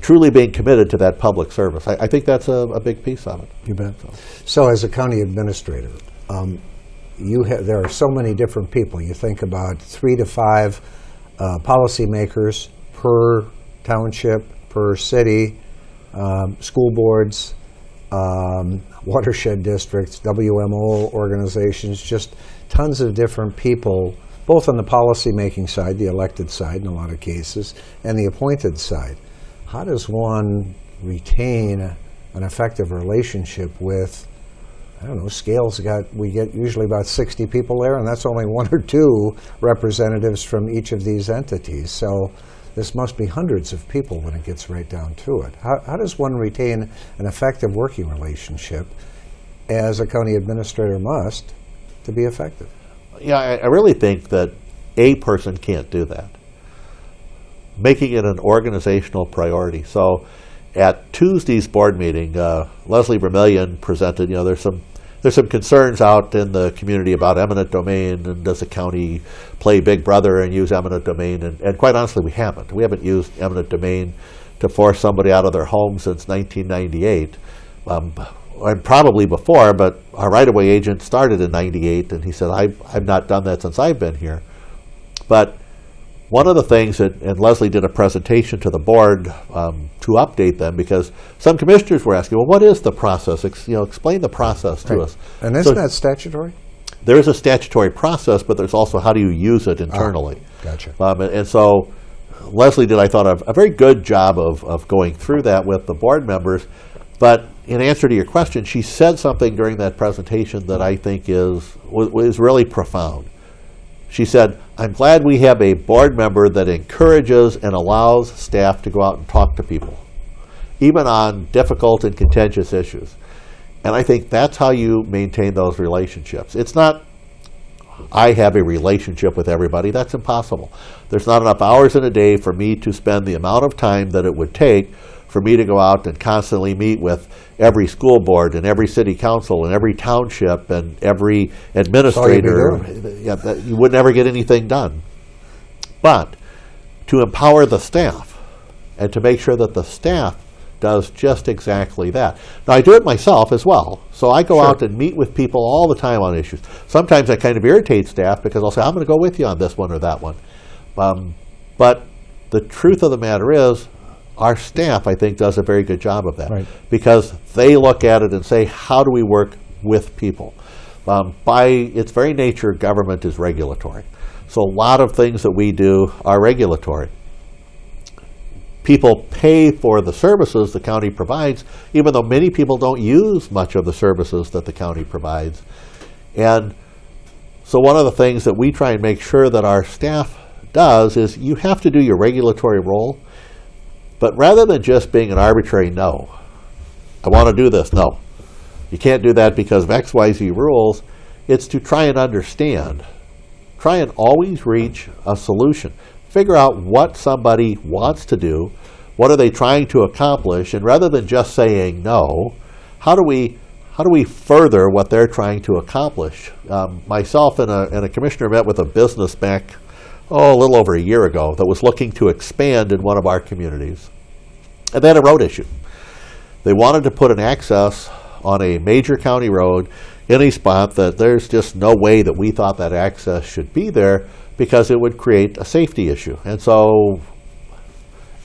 truly being committed to that public service. I think that's a big piece of it. You bet. So as a county administrator, there are so many different people. You think about 3 to 5 policymakers per township, per city, school boards, watershed districts, WMO organizations, just tons of different people, both on the policy-making side, the elected side in a lot of cases, and the appointed side. How does one retain an effective relationship with, I don't know, scales we get usually about 60 people there, and that's only 1 or 2 representatives from each of these entities. So this must be hundreds of people when it gets right down to it. How does one retain an effective working relationship, as a county administrator must, to be effective? Yeah, I really think that a person can't do that. Making it an organizational priority. So at Tuesday's board meeting, Leslie Vermillion presented, there's some concerns out in the community about eminent domain, and does the county play big brother and use eminent domain? And quite honestly, we haven't. We haven't used eminent domain to force somebody out of their home since 1998. And probably before, but our right-of-way agent started in 98, and he said, I've not done that since I've been here. But one of the things and Leslie did a presentation to the board to update them, because some commissioners were asking, well, what is the process? Explain the process to us. And isn't that statutory? There is a statutory process, but there's also how do you use it internally. Gotcha. And so Leslie did, I thought, a very good job of going through that with the board members. But in answer to your question, she said something during that presentation that I think was really profound. She said, I'm glad we have a board member that encourages and allows staff to go out and talk to people, even on difficult and contentious issues. And I think that's how you maintain those relationships. It's not, I have a relationship with everybody. That's impossible. There's not enough hours in a day for me to spend the amount of time that it would take for me to go out and constantly meet with every school board and every city council and every township and every administrator. You would never get anything done. But to empower the staff and to make sure that the staff does just exactly that. Now, I do it myself as well. So I go out and meet with people all the time on issues. Sometimes I kind of irritate staff because I'll say, I'm going to go with you on this one or that one. But the truth of the matter is, our staff, I think, does a very good job of that. Right. Because they look at it and say, how do we work with people? By its very nature, government is regulatory. So a lot of things that we do are regulatory. People pay for the services the county provides, even though many people don't use much of the services that the county provides. And so one of the things that we try and make sure that our staff does is you have to do your regulatory role. But rather than just being an arbitrary no, I want to do this, no. You can't do that because of XYZ rules. It's to try and understand. Try and always reach a solution. Figure out what somebody wants to do, what are they trying to accomplish, and rather than just saying no, how do we further what they're trying to accomplish? Myself and a commissioner met with a business back a little over a year ago that was looking to expand in one of our communities. And they had a road issue. They wanted to put an access on a major county road in a spot that there's just no way that we thought that access should be there because it would create a safety issue. And so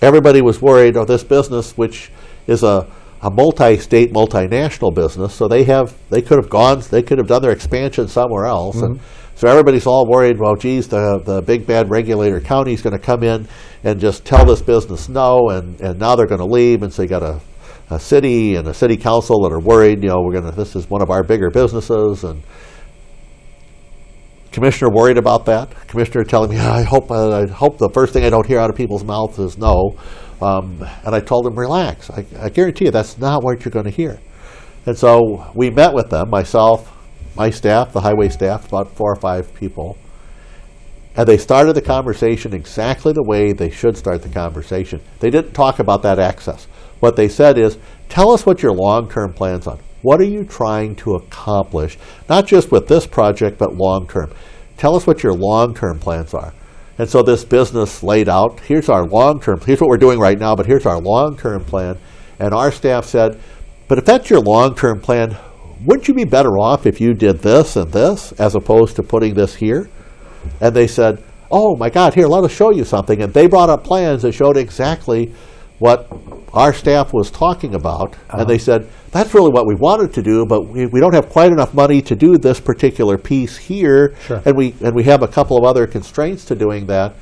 everybody was worried of this business, which is a multi-state, multinational business, so they could have done their expansion somewhere else. Mm-hmm. And so everybody's all worried, well, geez, the big bad regulator county is going to come in and just tell this business no, and now they're going to leave. And so you got a city and a city council that are worried, this is one of our bigger businesses. And Commissioner worried about that. Commissioner telling me, I hope the first thing I don't hear out of people's mouths is no. And I told him, relax. I guarantee you that's not what you're going to hear. And so we met with them, myself, my staff, the highway staff, about 4 or 5 people. And they started the conversation exactly the way they should start the conversation. They didn't talk about that access. What they said is, tell us what your long-term plans are. What are you trying to accomplish, not just with this project, but long-term? Tell us what your long-term plans are. And so this business laid out, here's our long-term, here's what we're doing right now, but here's our long-term plan. And our staff said, but if that's your long-term plan, wouldn't you be better off if you did this and this, as opposed to putting this here? And they said, oh my God, here, let us show you something. And they brought up plans that showed exactly what our staff was talking about. And they said, that's really what we wanted to do, but we don't have quite enough money to do this particular piece here. Sure. And we have a couple of other constraints to doing that.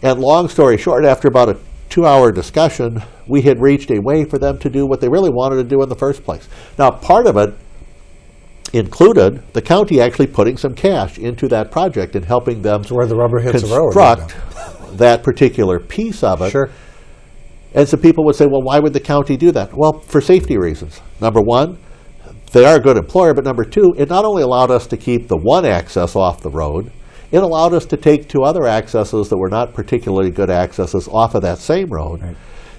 And long story short, after about a 2-hour discussion, we had reached a way for them to do what they really wanted to do in the first place. Now, part of it included the county actually putting some cash into that project and helping them It's where the rubber hits the road. construct that particular piece of it. Sure. And some people would say, well, why would the county do that? Well, for safety reasons. Number one, they are a good employer, but number two, it not only allowed us to keep the one access off the road, it allowed us to take 2 other accesses that were not particularly good accesses off of that same road. Right.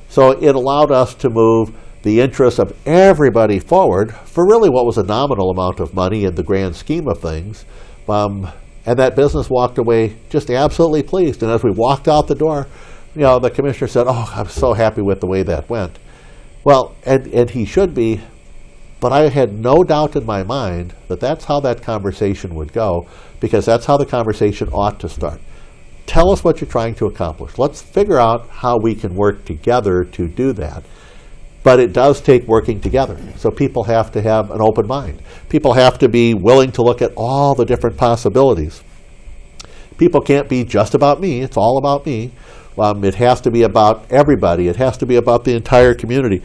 So it allowed us to move the interests of everybody forward for really what was a nominal amount of money in the grand scheme of things. And that business walked away just absolutely pleased. And as we walked out the door, the commissioner said, oh, I'm so happy with the way that went. Well, and he should be, but I had no doubt in my mind that that's how that conversation would go, because that's how the conversation ought to start. Tell us what you're trying to accomplish. Let's figure out how we can work together to do that. But it does take working together. So people have to have an open mind. People have to be willing to look at all the different possibilities. People can't be just about me. It's all about me. It has to be about everybody. It has to be about the entire community.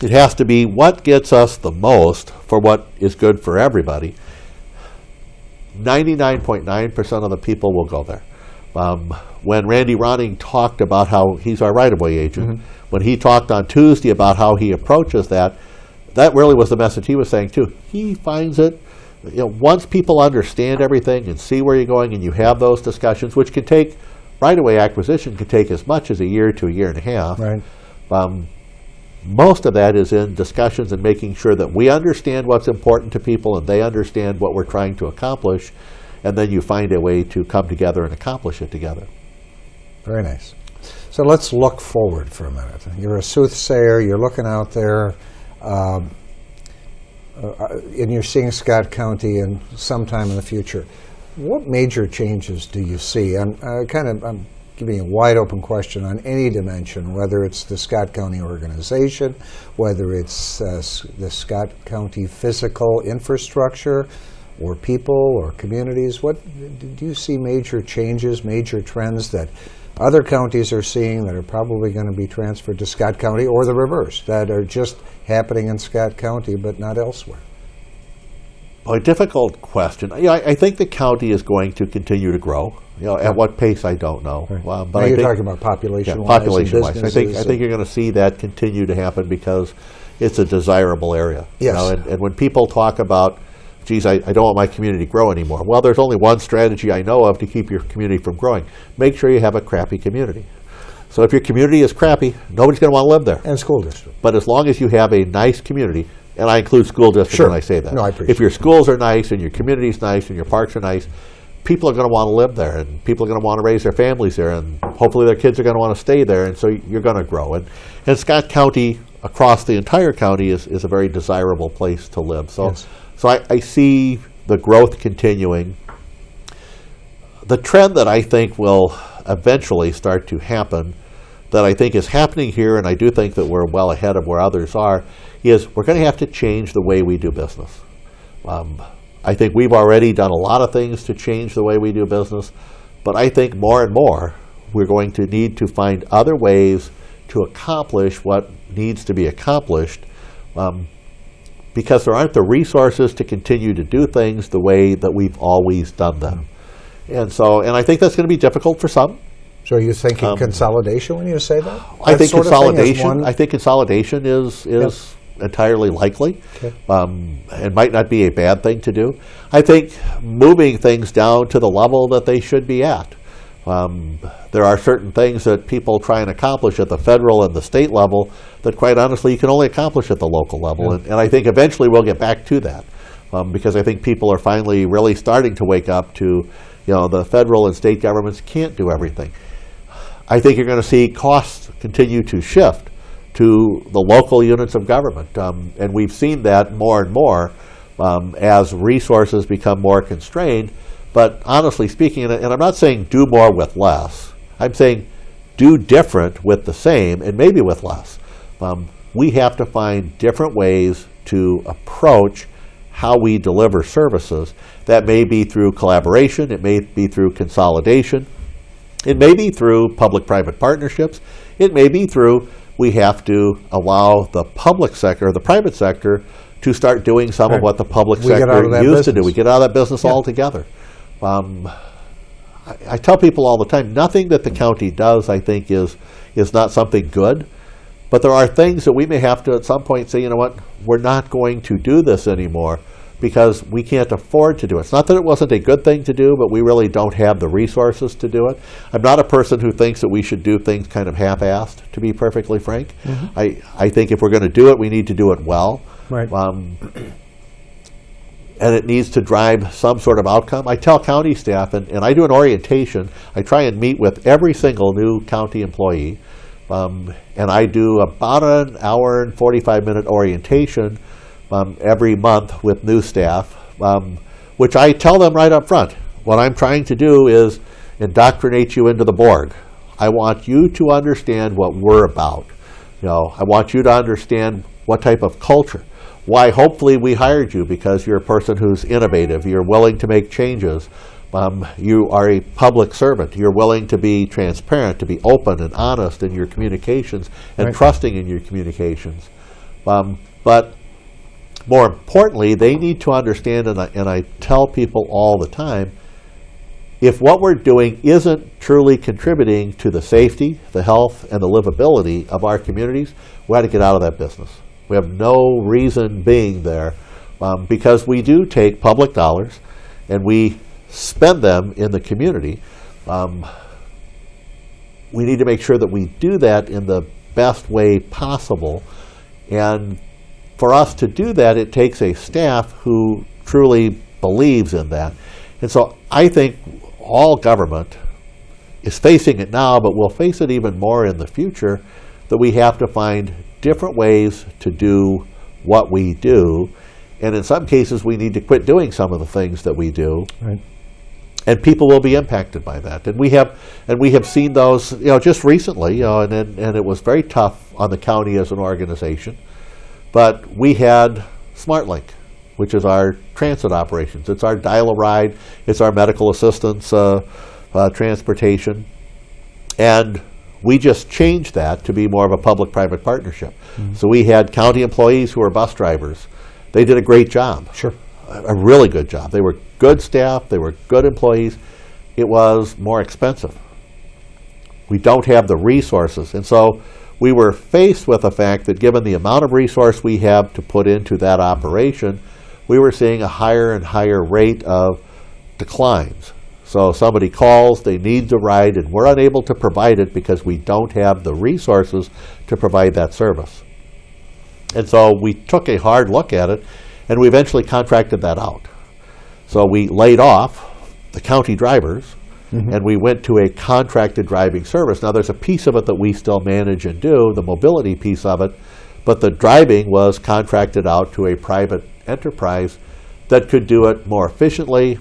It has to be what gets us the most for what is good for everybody. 99.9% of the people will go there. When Randy Ronning talked about how he's our right-of-way agent, when he talked on Tuesday about how he approaches that really was the message he was saying too. He finds it, once people understand everything and see where you're going and you have those discussions, which can take, right-of-way acquisition can take as much as a year to a year and a half. Right. Most of that is in discussions and making sure that we understand what's important to people and they understand what we're trying to accomplish, and then you find a way to come together and accomplish it together. Very nice. So let's look forward for a minute. You're a soothsayer, you're looking out there, and you're seeing Scott County in sometime in the future. What major changes do you see? I'm giving you a wide open question on any dimension, whether it's the Scott County organization, whether it's the Scott County physical infrastructure, or people, or communities. What do you see major changes, major trends that other counties are seeing that are probably going to be transferred to Scott County, or the reverse, that are just happening in Scott County but not elsewhere? Well, a difficult question. I think the county is going to continue to grow. At what pace, I don't know. Right. But now you're talking about population-wise. Population-wise. I think you're going to see that continue to happen because it's a desirable area. Yes. And when people talk about, geez, I don't want my community to grow anymore. Well, there's only one strategy I know of to keep your community from growing. Make sure you have a crappy community. So if your community is crappy, nobody's going to want to live there. And school district. But as long as you have a nice community, and I include school district Sure. when I say that. No, I appreciate if your schools are nice and your community's nice and your parks are nice, people are going to want to live there, and people are going to want to raise their families there, and hopefully their kids are going to want to stay there, and so you're going to grow. And Scott County, across the entire county, is a very desirable place to live. So, Yes. so I see the growth continuing. The trend that I think will eventually start to happen, that I think is happening here, and I do think that we're well ahead of where others are, is we're going to have to change the way we do business. I think we've already done a lot of things to change the way we do business, but I think more and more we're going to need to find other ways to accomplish what needs to be accomplished, because there aren't the resources to continue to do things the way that we've always done them. And I think that's going to be difficult for some. So are you thinking consolidation when you say that? I think That sort of thing is consolidation. one- I think consolidation is entirely likely. Okay. It might not be a bad thing to do. I think moving things down to the level that they should be at. There are certain things that people try and accomplish at the federal and the state level that, quite honestly, you can only accomplish at the local level. And I think eventually we'll get back to that, because I think people are finally really starting to wake up to, the federal and state governments can't do everything. I think you're going to see costs continue to shift to the local units of government, and we've seen that more and more as resources become more constrained. But honestly speaking, and I'm not saying do more with less, I'm saying do different with the same and maybe with less. We have to find different ways to approach how we deliver services. That may be through collaboration, it may be through consolidation, it may be through public-private partnerships, it may be through we have to allow the public sector or the private sector to start doing some of what the public sector used to do. We get out of that business altogether. I tell people all the time, nothing that the county does, I think, is not something good. But there are things that we may have to at some point say, you know what, we're not going to do this anymore because we can't afford to do it. It's not that it wasn't a good thing to do, but we really don't have the resources to do it. I'm not a person who thinks that we should do things kind of half-assed, to be perfectly frank. I think if we're going to do it, we need to do it well. Right. And it needs to drive some sort of outcome. I tell county staff, and I do an orientation. I try and meet with every single new county employee, and I do about an hour and 45-minute orientation every month with new staff, which I tell them right up front. What I'm trying to do is indoctrinate you into the Borg. I want you to understand what we're about. I want you to understand what type of culture. Why hopefully we hired you, because you're a person who's innovative, you're willing to make changes, you are a public servant, you're willing to be transparent, to be open and honest in your communications and trusting in your communications. But more importantly, they need to understand, and I tell people all the time, if what we're doing isn't truly contributing to the safety, the health, and the livability of our communities, we ought to get out of that business. We have no reason being there, because we do take public dollars and we spend them in the community. We need to make sure that we do that in the best way possible. And for us to do that, it takes a staff who truly believes in that. And so I think all government is facing it now, but we'll face it even more in the future, that we have to find different ways to do what we do, and in some cases we need to quit doing some of the things that we do, and people will be impacted by that. And we have seen those, just recently, and it was very tough on the county as an organization. But we had SmartLink, which is our transit operations. It's our dial-a-ride, it's our medical assistance transportation, and we just changed that to be more of a public-private partnership. So we had county employees who were bus drivers. They did a great job. Sure. A really good job. They were good staff. They were good employees. It was more expensive. We don't have the resources. And so we were faced with the fact that given the amount of resource we have to put into that operation, we were seeing a higher and higher rate of declines. So somebody calls, they need the ride, and we're unable to provide it because we don't have the resources to provide that service. And so we took a hard look at it, and we eventually contracted that out. So we laid off the county drivers, and we went to a contracted driving service. Now there's a piece of it that we still manage and do, the mobility piece of it, but the driving was contracted out to a private enterprise that could do it more efficiently,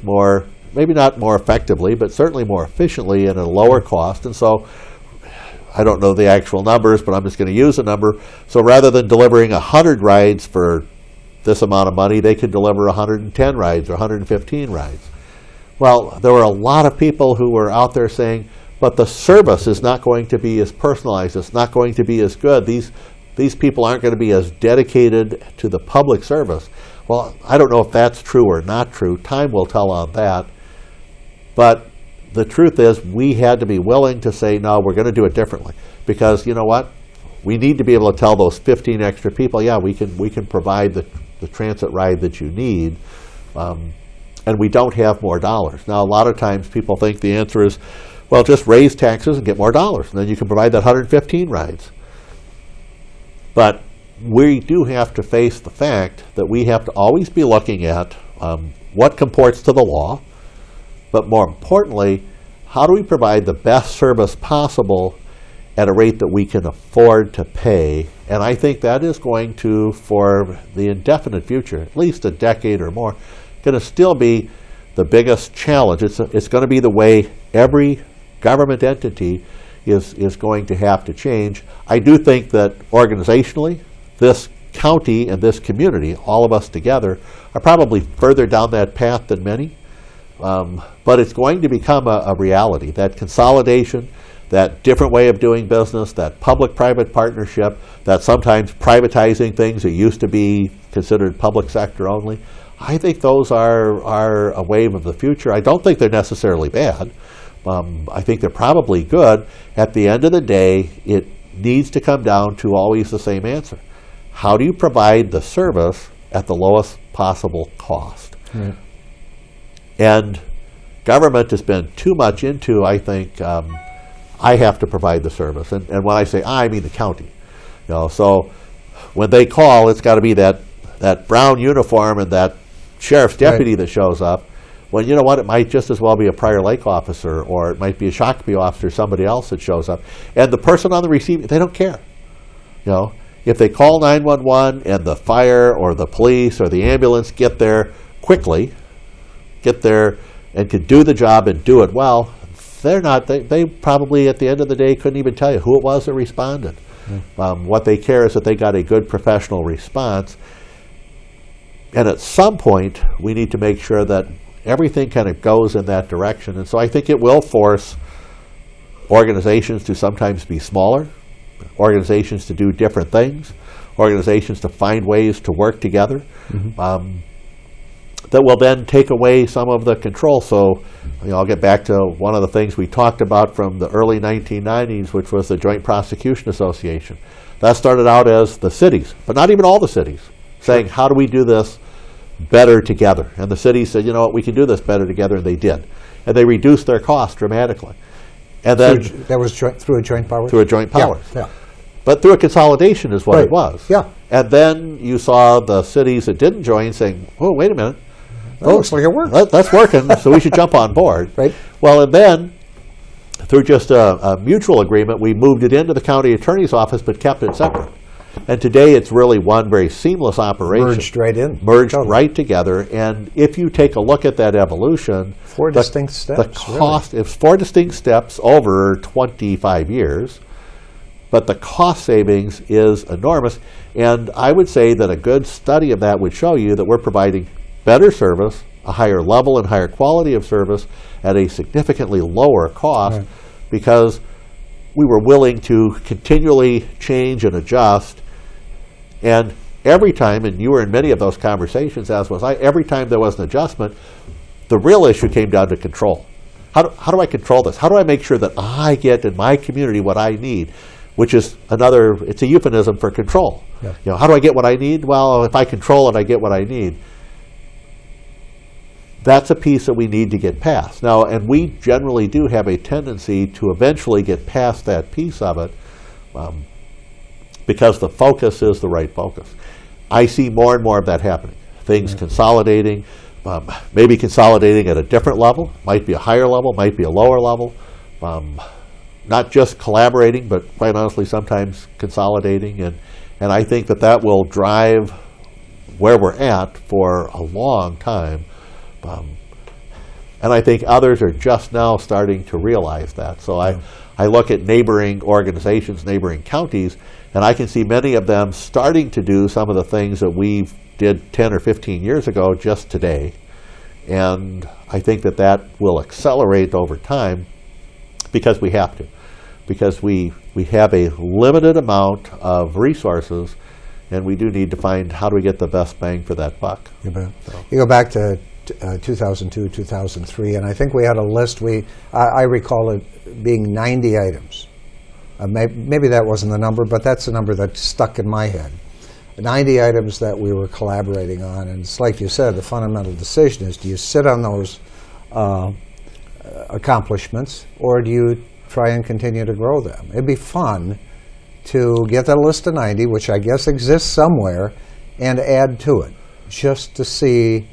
maybe not more effectively, but certainly more efficiently and at a lower cost. And so I don't know the actual numbers, but I'm just going to use a number. So rather than delivering 100 rides for this amount of money, they could deliver 110 rides or 115 rides. Well, there were a lot of people who were out there saying, but the service is not going to be as personalized, it's not going to be as good. These these people aren't going to be as dedicated to the public service. Well, I don't know if that's true or not true. Time will tell on that. But the truth is, we had to be willing to say, no, we're going to do it differently. Because you know what? We need to be able to tell those 15 extra people, yeah, we can provide the transit ride that you need. And we don't have more dollars. Now, a lot of times people think the answer is, well, just raise taxes and get more dollars, and then you can provide that 115 rides. But we do have to face the fact that we have to always be looking at what comports to the law, but more importantly, how do we provide the best service possible at a rate that we can afford to pay? And I think that is going to, for the indefinite future, at least a decade or more, going to still be the biggest challenge. It's going to be the way every government entity is going to have to change. I do think that organizationally, this county and this community, all of us together, are probably further down that path than many. But it's going to become a reality. That consolidation, that different way of doing business, that public-private partnership, that sometimes privatizing things that used to be considered public sector only, I think those are a wave of the future. I don't think they're necessarily bad. I think they're probably good. At the end of the day, it needs to come down to always the same answer. How do you provide the service at the lowest possible cost? Right. And government has been too much into, I think, I have to provide the service. And when I say I mean the county. So when they call, it's got to be that brown uniform and that sheriff's deputy that shows up. When, you know what, it might just as well be a Prior Lake officer, or it might be a Shakopee officer, somebody else that shows up. And the person on the receiving, they don't care. If they call 911 and the fire or the police or the ambulance get there quickly, get there and can do the job and do it well, they probably at the end of the day couldn't even tell you who it was that responded. What they care is that they got a good professional response. And at some point, we need to make sure that everything kind of goes in that direction. And so I think it will force organizations to sometimes be smaller, organizations to do different things, organizations to find ways to work together. That will then take away some of the control. So I'll get back to one of the things we talked about from the early 1990s, which was the Joint Prosecution Association. That started out as the cities, but not even all the cities, saying, how do we do this better together? And the cities said, you know what, we can do this better together, and they did. And they reduced their costs dramatically. And then that was through a joint powers? Through a joint powers. Yeah. But through a consolidation is what it was. Yeah. And then you saw the cities that didn't join saying, oh, wait a minute. That looks like it worked. That's working, so we should jump on board. Right. Well, and then, through just a mutual agreement, we moved it into the county attorney's office but kept it separate. And today it's really one very seamless operation. Merged right in. Merged right together. And if you take a look at that evolution, four distinct steps. The cost, it's 4 distinct steps over 25 years, but the cost savings is enormous. And I would say that a good study of that would show you that we're providing better service, a higher level and higher quality of service at a significantly lower cost, because we were willing to continually change and adjust. And every time, and you were in many of those conversations, as was I, every time there was an adjustment, the real issue came down to control. How do I control this? How do I make sure that I get in my community what I need? Which is it's a euphemism for control. Yeah. How do I get what I need? Well, if I control it, I get what I need. That's a piece that we need to get past. Now, and we generally do have a tendency to eventually get past that piece of it, because the focus is the right focus. I see more and more of that happening. Things consolidating, maybe consolidating at a different level, might be a higher level, might be a lower level, not just collaborating, but quite honestly sometimes consolidating. And I think that will drive where we're at for a long time. And I think others are just now starting to realize that. So I look at neighboring organizations, neighboring counties, and I can see many of them starting to do some of the things that we did 10 or 15 years ago just today. And I think that will accelerate over time, because we have to. because we have a limited amount of resources, and we do need to find how do we get the best bang for that buck. You bet. You go back to 2002, 2003, and I think we had a list. I recall it being 90 items. Maybe that wasn't the number, but that's the number that stuck in my head. 90 items that we were collaborating on, and it's like you said, the fundamental decision is, do you sit on those accomplishments, or do you try and continue to grow them? It'd be fun to get that list of 90, which I guess exists somewhere, and add to it, just to see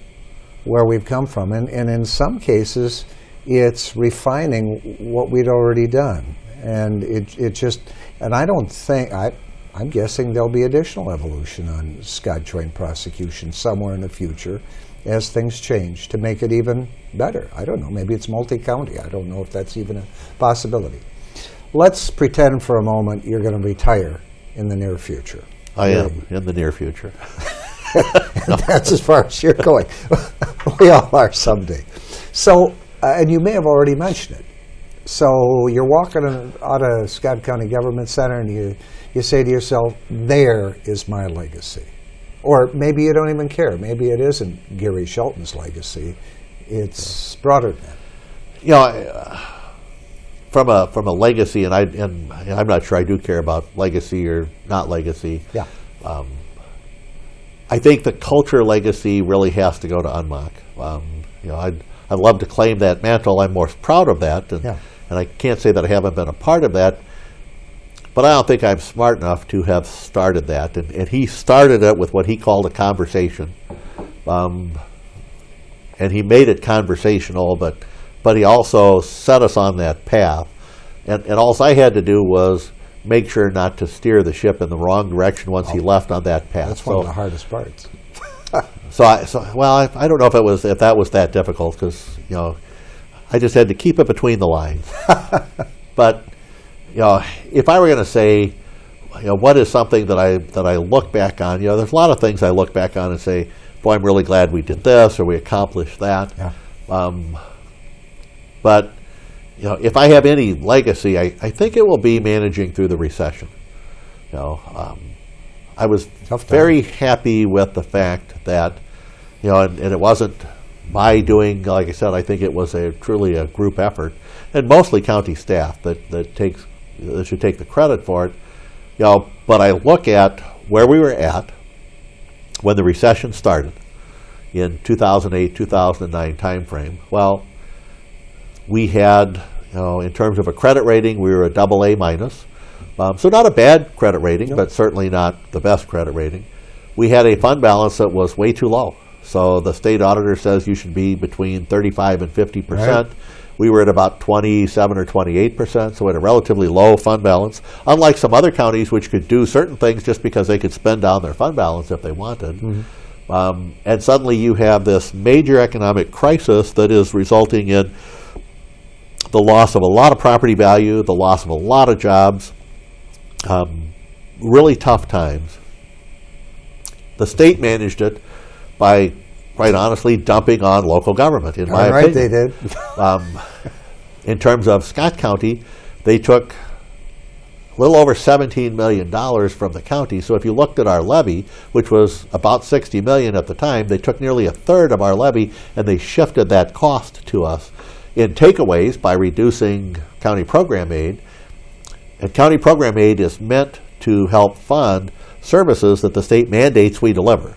where we've come from. And in some cases, it's refining what we'd already done. And and I don't think, I'm guessing there'll be additional evolution on Scott Joint prosecution somewhere in the future as things change to make it even better. I don't know, maybe it's multi-county. I don't know if that's even a possibility. Let's pretend for a moment you're going to retire in the near future. I am, in the near future. That's as far as you're going. We all are someday. So, and you may have already mentioned it. So you're walking out of Scott County Government Center and you say to yourself, there is my legacy. Or maybe you don't even care. Maybe it isn't Gary Shelton's legacy. It's broader than that. You know, from a legacy, and I'm not sure I do care about legacy or not legacy. Yeah. I think the culture legacy really has to go to Unmock. You know, I'd love to claim that mantle. I'm more proud of that, and I can't say that I haven't been a part of that. But I don't think I'm smart enough to have started that. And he started it with what he called a conversation. And he made it conversational, but he also set us on that path. And all I had to do was make sure not to steer the ship in the wrong direction once he left on that path. That's one of the hardest parts. I don't know if that was that difficult, because I just had to keep it between the lines. But if I were going to say, what is something that I look back on, there's a lot of things I look back on and say, boy, I'm really glad we did this or we accomplished that. Yeah. But if I have any legacy, I think it will be managing through the recession. I was very happy with the fact that, and it wasn't my doing. Like I said, I think it was truly a group effort, and mostly county staff that should take the credit for it. But I look at where we were at when the recession started in 2008, 2009 timeframe. Well, we had, in terms of a credit rating, we were a AA minus. So not a bad credit rating, but certainly not the best credit rating. We had a fund balance that was way too low. So the state auditor says you should be between 35 and 50%. Right. We were at about 27 or 28%, so we had a relatively low fund balance, unlike some other counties which could do certain things just because they could spend down their fund balance if they wanted. Mm-hmm. And suddenly you have this major economic crisis that is resulting in the loss of a lot of property value, the loss of a lot of jobs, really tough times. The state managed it by, quite honestly, dumping on local government, in my opinion. They did. In terms of Scott County, they took a little over $17 million from the county. So if you looked at our levy, which was about $60 million at the time, they took nearly a third of our levy, and they shifted that cost to us in takeaways by reducing county program aid. And county program aid is meant to help fund services that the state mandates we deliver.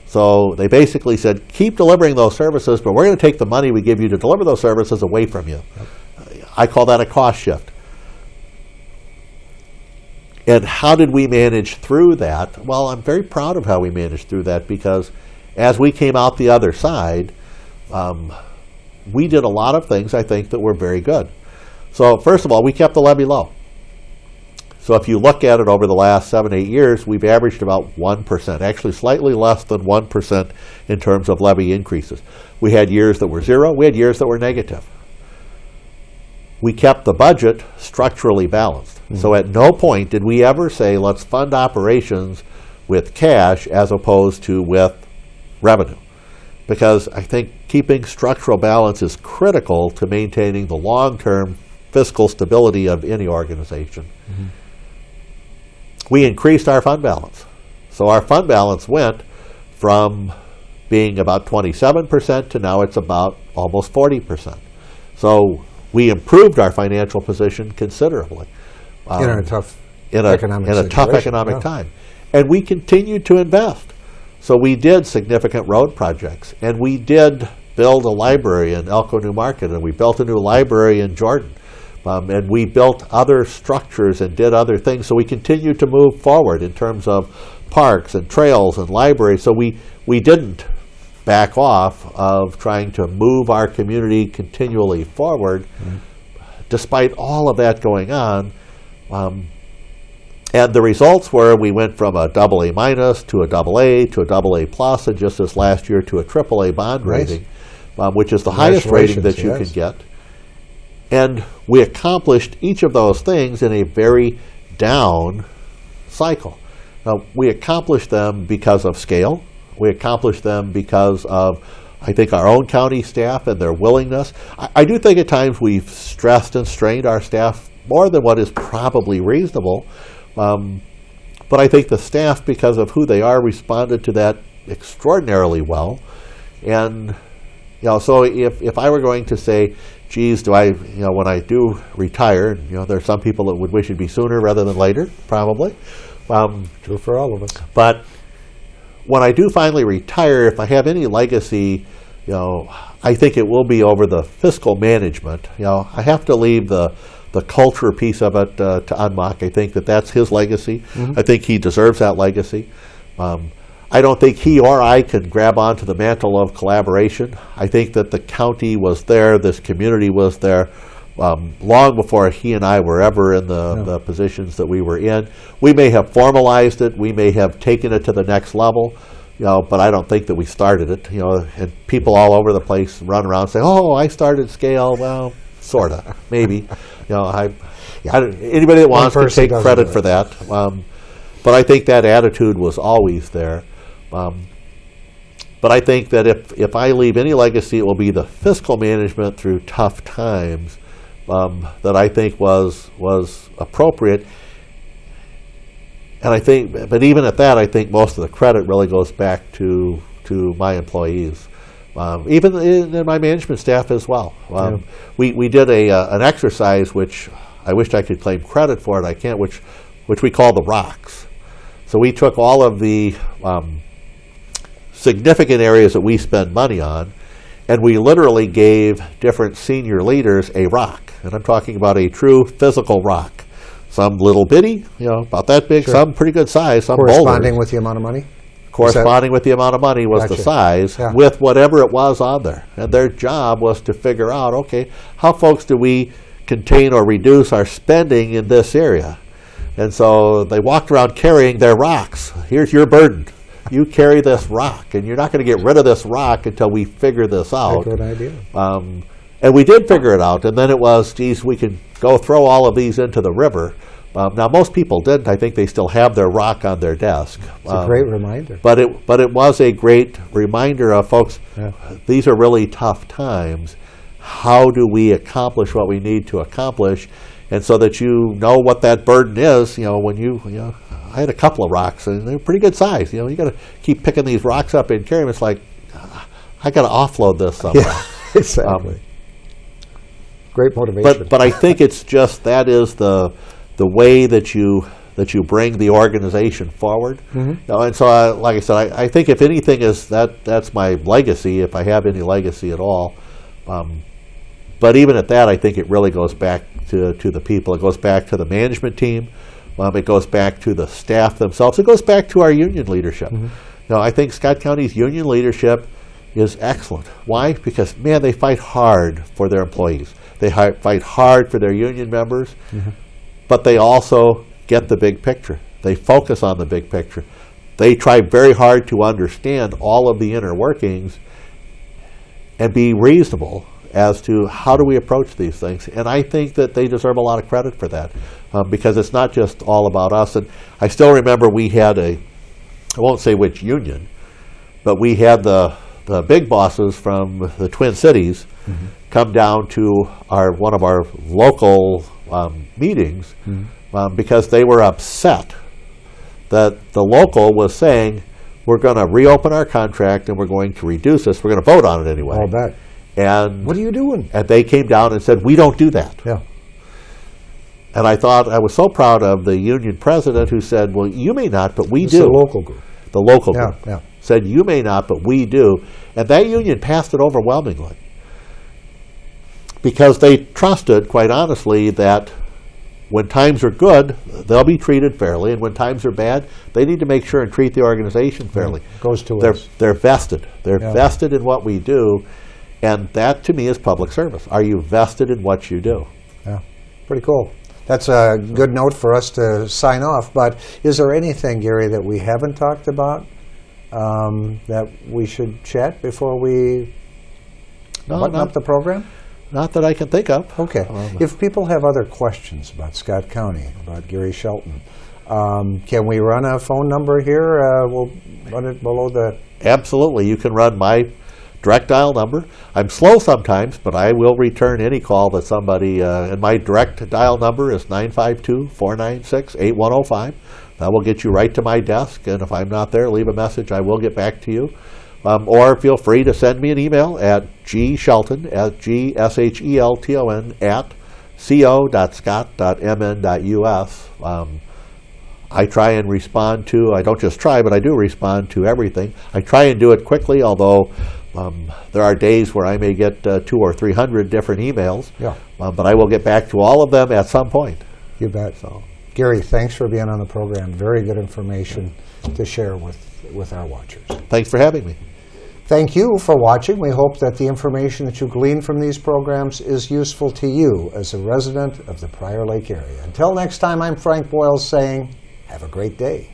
So they basically said, keep delivering those services, but we're going to take the money we give you to deliver those services away from you. Yep. I call that a cost shift. And how did we manage through that? Well, I'm very proud of how we managed through that, because as we came out the other side, we did a lot of things, I think, that were very good. So first of all, we kept the levy low. So if you look at it over the last 7-8 years, we've averaged about 1%, actually slightly less than 1% in terms of levy increases. We had years that were zero, we had years that were negative. We kept the budget structurally balanced. Mm-hmm. So at no point did we ever say, let's fund operations with cash as opposed to with revenue. Because I think keeping structural balance is critical to maintaining the long-term fiscal stability of any organization. We increased our fund balance. So our fund balance went from being about 27% to now it's about almost 40%. So we improved our financial position considerably. In a tough in economic a tough situation, economic yeah. time. And we continued to invest. So we did significant road projects, and we did build a library in Elko New Market, and we built a new library in Jordan. And we built other structures and did other things. So we continued to move forward in terms of parks and trails and libraries. So we didn't back off of trying to move our community continually forward, despite all of that going on. And the results were we went from a AA minus to a AA to a AA plus, and just this last year to a AAA bond Nice. rating, which is the highest rating that you Congratulations, can get. And we accomplished each of those things in a very down cycle. Now, we accomplished them because of scale. We accomplished them because of, I think, our own county staff and their willingness. I do think at times we've stressed and strained our staff more than what is probably reasonable. But I think the staff, because of who they are, responded to that extraordinarily well. And so if I were going to say, geez, do I, when I do retire, there are some people that would wish it'd be sooner rather than later, probably. True for all of us. But when I do finally retire, if I have any legacy, I think it will be over the fiscal management. I have to leave the culture piece of it to Unmach. I think that's his legacy. I think he deserves that legacy. I don't think he or I can grab onto the mantle of collaboration. I think that the county was there, this community was there, long before he and I were ever in the positions that we were in. We may have formalized it, we may have taken it to the next level, but I don't think that we started it. And people all over the place run around and say, "Oh, I started Scale." Well, sorta, maybe. Anybody that wants to take credit for that. But I think that attitude was always there. But I think that if I leave any legacy, it will be the fiscal management through tough times that I think was appropriate. And I think, but even at that, I think most of the credit really goes back to my employees, even in my management staff as well. We did an exercise which I wished I could claim credit for it. I can't. Which we call the rocks. So we took all of the significant areas that we spend money on, and we literally gave different senior leaders a rock. And I'm talking about a true physical rock. Some little bitty, about that big, Sure. Some pretty good size, some Corresponding boulders. with the amount of money? Corresponding with the amount of money was Gotcha. the size, Yeah. with whatever it was on there. And their job was to figure out, okay, how folks do we contain or reduce our spending in this area? And so they walked around carrying their rocks. Here's your burden. You carry this rock, and you're not going to get rid of this rock until we figure this out. Good idea. And we did figure it out, and then it was, geez, we can go throw all of these into the river. Now, most people didn't. I think they still have their rock on their desk. It's a great reminder. But it was a great reminder of, folks, Yeah. these are really tough times. How do we accomplish what we need to accomplish? And so that you know what that burden is, when I had a couple of rocks, and they're pretty good size. You got to keep picking these rocks up and carry them. It's like, I got to offload this somewhere. Yeah, exactly. Great motivation. But I think it's just that is the way that you bring the organization forward. And so, like I said, I think if anything is that's my legacy, if I have any legacy at all. But even at that, I think it really goes back to the people. It goes back to the management team. It goes back to the staff themselves. It goes back to our union leadership. I think Scott County's union leadership is excellent. Why? Because, man, they fight hard for their employees. They fight hard for their union members, but they also get the big picture. They focus on the big picture. They try very hard to understand all of the inner workings and be reasonable as to how do we approach these things. And I think that they deserve a lot of credit for that, because it's not just all about us. And I still remember we had I won't say which union, but we had the big bosses from the Twin Cities come down to one of our local meetings because they were upset that the local was saying, we're going to reopen our contract and we're going to reduce this. We're going to vote on it anyway. I'll bet. And what are you doing? And they came down and said, we don't do that. Yeah. And I thought, I was so proud of the union president who said, well, you may not, but we It's do. the local group. The local Yeah, group yeah. said, you may not, but we do. And that union passed it overwhelmingly because they trusted, quite honestly, that when times are good, they'll be treated fairly, and when times are bad, they need to make sure and treat the organization fairly. Goes to us. They're vested. They're Yeah. vested in what we do, and that, to me, is public service. Are you vested in what you do? Yeah, pretty cool. That's a good note for us to sign off, but is there anything, Gary, that we haven't talked about that we should chat before we button up the program? Not that I can think of. Okay. If people have other questions about Scott County, about Gary Shelton, can we run a phone number here? We'll run it below the... Absolutely. You can run my direct dial number. I'm slow sometimes, but I will return any call that somebody... and my direct dial number is 952-496-8105. That will get you right to my desk, and if I'm not there, leave a message. I will get back to you. Or feel free to send me an email at gshelton, gshelton, @co.scott.mn.us. I try and respond to, I don't just try, but I do respond to everything. I try and do it quickly, although there are days where I may get 200 or 300 different emails. Yeah. But I will get back to all of them at some point. You bet. So, Gary, thanks for being on the program. Very good information to share with our watchers. Thanks for having me. Thank you for watching. We hope that the information that you glean from these programs is useful to you as a resident of the Prior Lake area. Until next time, I'm Frank Boyles saying, have a great day.